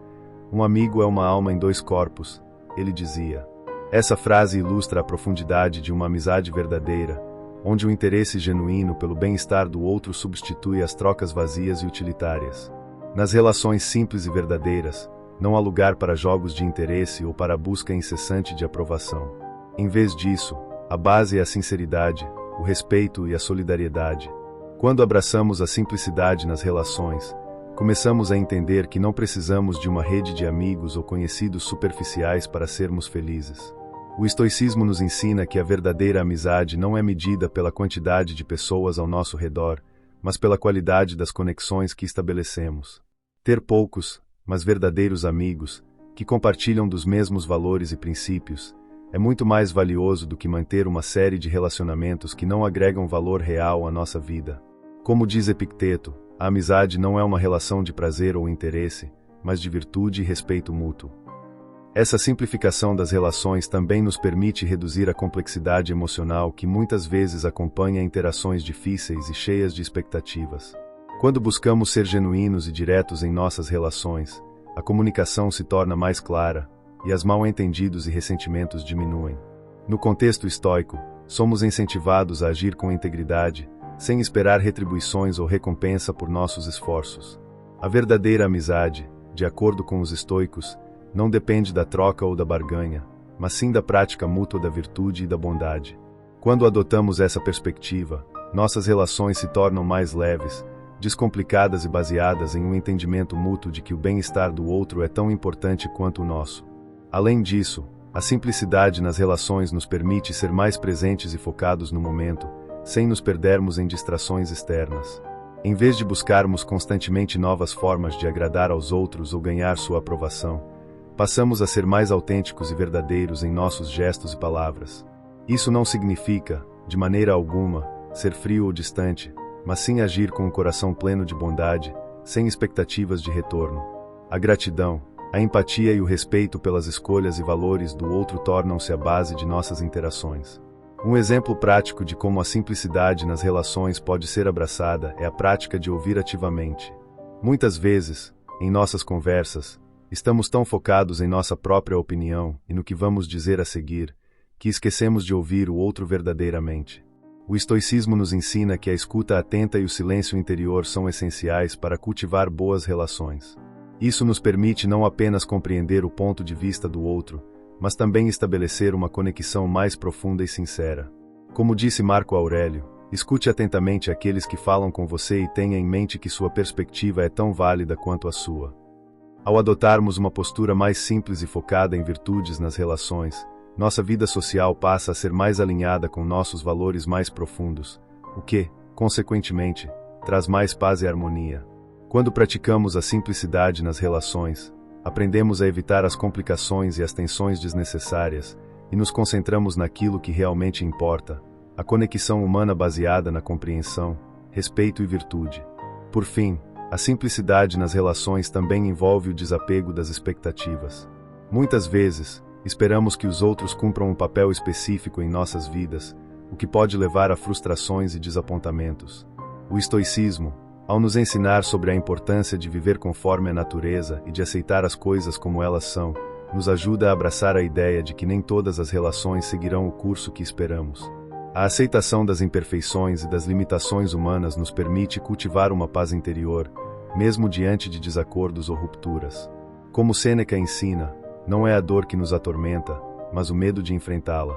Um amigo é uma alma em dois corpos, ele dizia. Essa frase ilustra a profundidade de uma amizade verdadeira, onde o interesse genuíno pelo bem-estar do outro substitui as trocas vazias e utilitárias. Nas relações simples e verdadeiras, não há lugar para jogos de interesse ou para a busca incessante de aprovação. Em vez disso, a base é a sinceridade, o respeito e a solidariedade. Quando abraçamos a simplicidade nas relações, começamos a entender que não precisamos de uma rede de amigos ou conhecidos superficiais para sermos felizes. O estoicismo nos ensina que a verdadeira amizade não é medida pela quantidade de pessoas ao nosso redor, mas pela qualidade das conexões que estabelecemos. Ter poucos, mas verdadeiros amigos, que compartilham dos mesmos valores e princípios, é muito mais valioso do que manter uma série de relacionamentos que não agregam valor real à nossa vida. Como diz Epicteto, a amizade não é uma relação de prazer ou interesse, mas de virtude e respeito mútuo. Essa simplificação das relações também nos permite reduzir a complexidade emocional que muitas vezes acompanha interações difíceis e cheias de expectativas. Quando buscamos ser genuínos e diretos em nossas relações, a comunicação se torna mais clara, e as mal-entendidos e ressentimentos diminuem. No contexto estoico, somos incentivados a agir com integridade, sem esperar retribuições ou recompensa por nossos esforços. A verdadeira amizade, de acordo com os estoicos, não depende da troca ou da barganha, mas sim da prática mútua da virtude e da bondade. Quando adotamos essa perspectiva, nossas relações se tornam mais leves, descomplicadas e baseadas em um entendimento mútuo de que o bem-estar do outro é tão importante quanto o nosso. Além disso, a simplicidade nas relações nos permite ser mais presentes e focados no momento, sem nos perdermos em distrações externas. Em vez de buscarmos constantemente novas formas de agradar aos outros ou ganhar sua aprovação, passamos a ser mais autênticos e verdadeiros em nossos gestos e palavras. Isso não significa, de maneira alguma, ser frio ou distante, mas sim agir com um coração pleno de bondade, sem expectativas de retorno. A gratidão, a empatia e o respeito pelas escolhas e valores do outro tornam-se a base de nossas interações. Um exemplo prático de como a simplicidade nas relações pode ser abraçada é a prática de ouvir ativamente. Muitas vezes, em nossas conversas, estamos tão focados em nossa própria opinião e no que vamos dizer a seguir, que esquecemos de ouvir o outro verdadeiramente. O estoicismo nos ensina que a escuta atenta e o silêncio interior são essenciais para cultivar boas relações. Isso nos permite não apenas compreender o ponto de vista do outro, mas também estabelecer uma conexão mais profunda e sincera. Como disse Marco Aurélio, escute atentamente aqueles que falam com você e tenha em mente que sua perspectiva é tão válida quanto a sua. Ao adotarmos uma postura mais simples e focada em virtudes nas relações, nossa vida social passa a ser mais alinhada com nossos valores mais profundos, o que, consequentemente, traz mais paz e harmonia. Quando praticamos a simplicidade nas relações, aprendemos a evitar as complicações e as tensões desnecessárias, e nos concentramos naquilo que realmente importa, a conexão humana baseada na compreensão, respeito e virtude. Por fim, a simplicidade nas relações também envolve o desapego das expectativas. Muitas vezes, esperamos que os outros cumpram um papel específico em nossas vidas, o que pode levar a frustrações e desapontamentos. O estoicismo, ao nos ensinar sobre a importância de viver conforme a natureza e de aceitar as coisas como elas são, nos ajuda a abraçar a ideia de que nem todas as relações seguirão o curso que esperamos. A aceitação das imperfeições e das limitações humanas nos permite cultivar uma paz interior, mesmo diante de desacordos ou rupturas. Como Sêneca ensina, não é a dor que nos atormenta, mas o medo de enfrentá-la.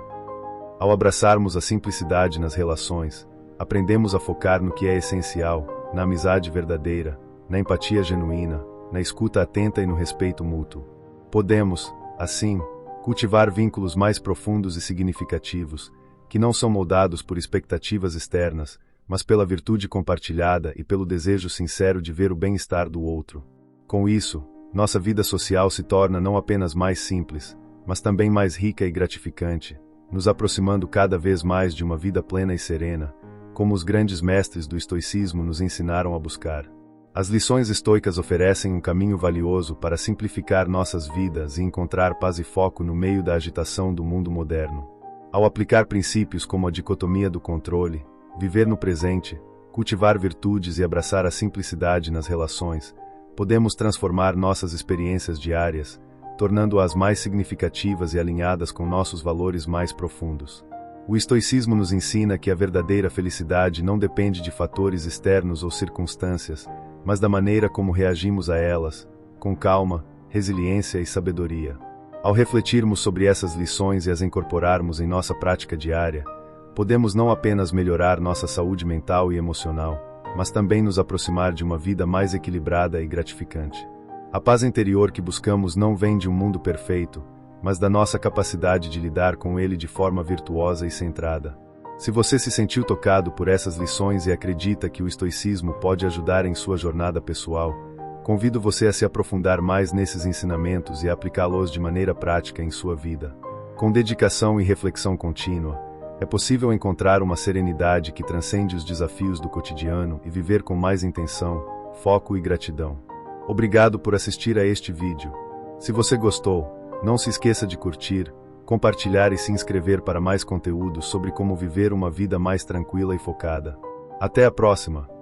Ao abraçarmos a simplicidade nas relações, aprendemos a focar no que é essencial, na amizade verdadeira, na empatia genuína, na escuta atenta e no respeito mútuo. Podemos, assim, cultivar vínculos mais profundos e significativos, que não são moldados por expectativas externas, mas pela virtude compartilhada e pelo desejo sincero de ver o bem-estar do outro. Com isso, nossa vida social se torna não apenas mais simples, mas também mais rica e gratificante, nos aproximando cada vez mais de uma vida plena e serena, como os grandes mestres do estoicismo nos ensinaram a buscar. As lições estoicas oferecem um caminho valioso para simplificar nossas vidas e encontrar paz e foco no meio da agitação do mundo moderno. Ao aplicar princípios como a dicotomia do controle, viver no presente, cultivar virtudes e abraçar a simplicidade nas relações, podemos transformar nossas experiências diárias, tornando-as mais significativas e alinhadas com nossos valores mais profundos. O estoicismo nos ensina que a verdadeira felicidade não depende de fatores externos ou circunstâncias, mas da maneira como reagimos a elas, com calma, resiliência e sabedoria. Ao refletirmos sobre essas lições e as incorporarmos em nossa prática diária, podemos não apenas melhorar nossa saúde mental e emocional, mas também nos aproximar de uma vida mais equilibrada e gratificante. A paz interior que buscamos não vem de um mundo perfeito, mas da nossa capacidade de lidar com ele de forma virtuosa e centrada. Se você se sentiu tocado por essas lições e acredita que o estoicismo pode ajudar em sua jornada pessoal, convido você a se aprofundar mais nesses ensinamentos e a aplicá-los de maneira prática em sua vida. Com dedicação e reflexão contínua, é possível encontrar uma serenidade que transcende os desafios do cotidiano e viver com mais intenção, foco e gratidão. Obrigado por assistir a este vídeo. Se você gostou, não se esqueça de curtir, compartilhar e se inscrever para mais conteúdos sobre como viver uma vida mais tranquila e focada. Até a próxima!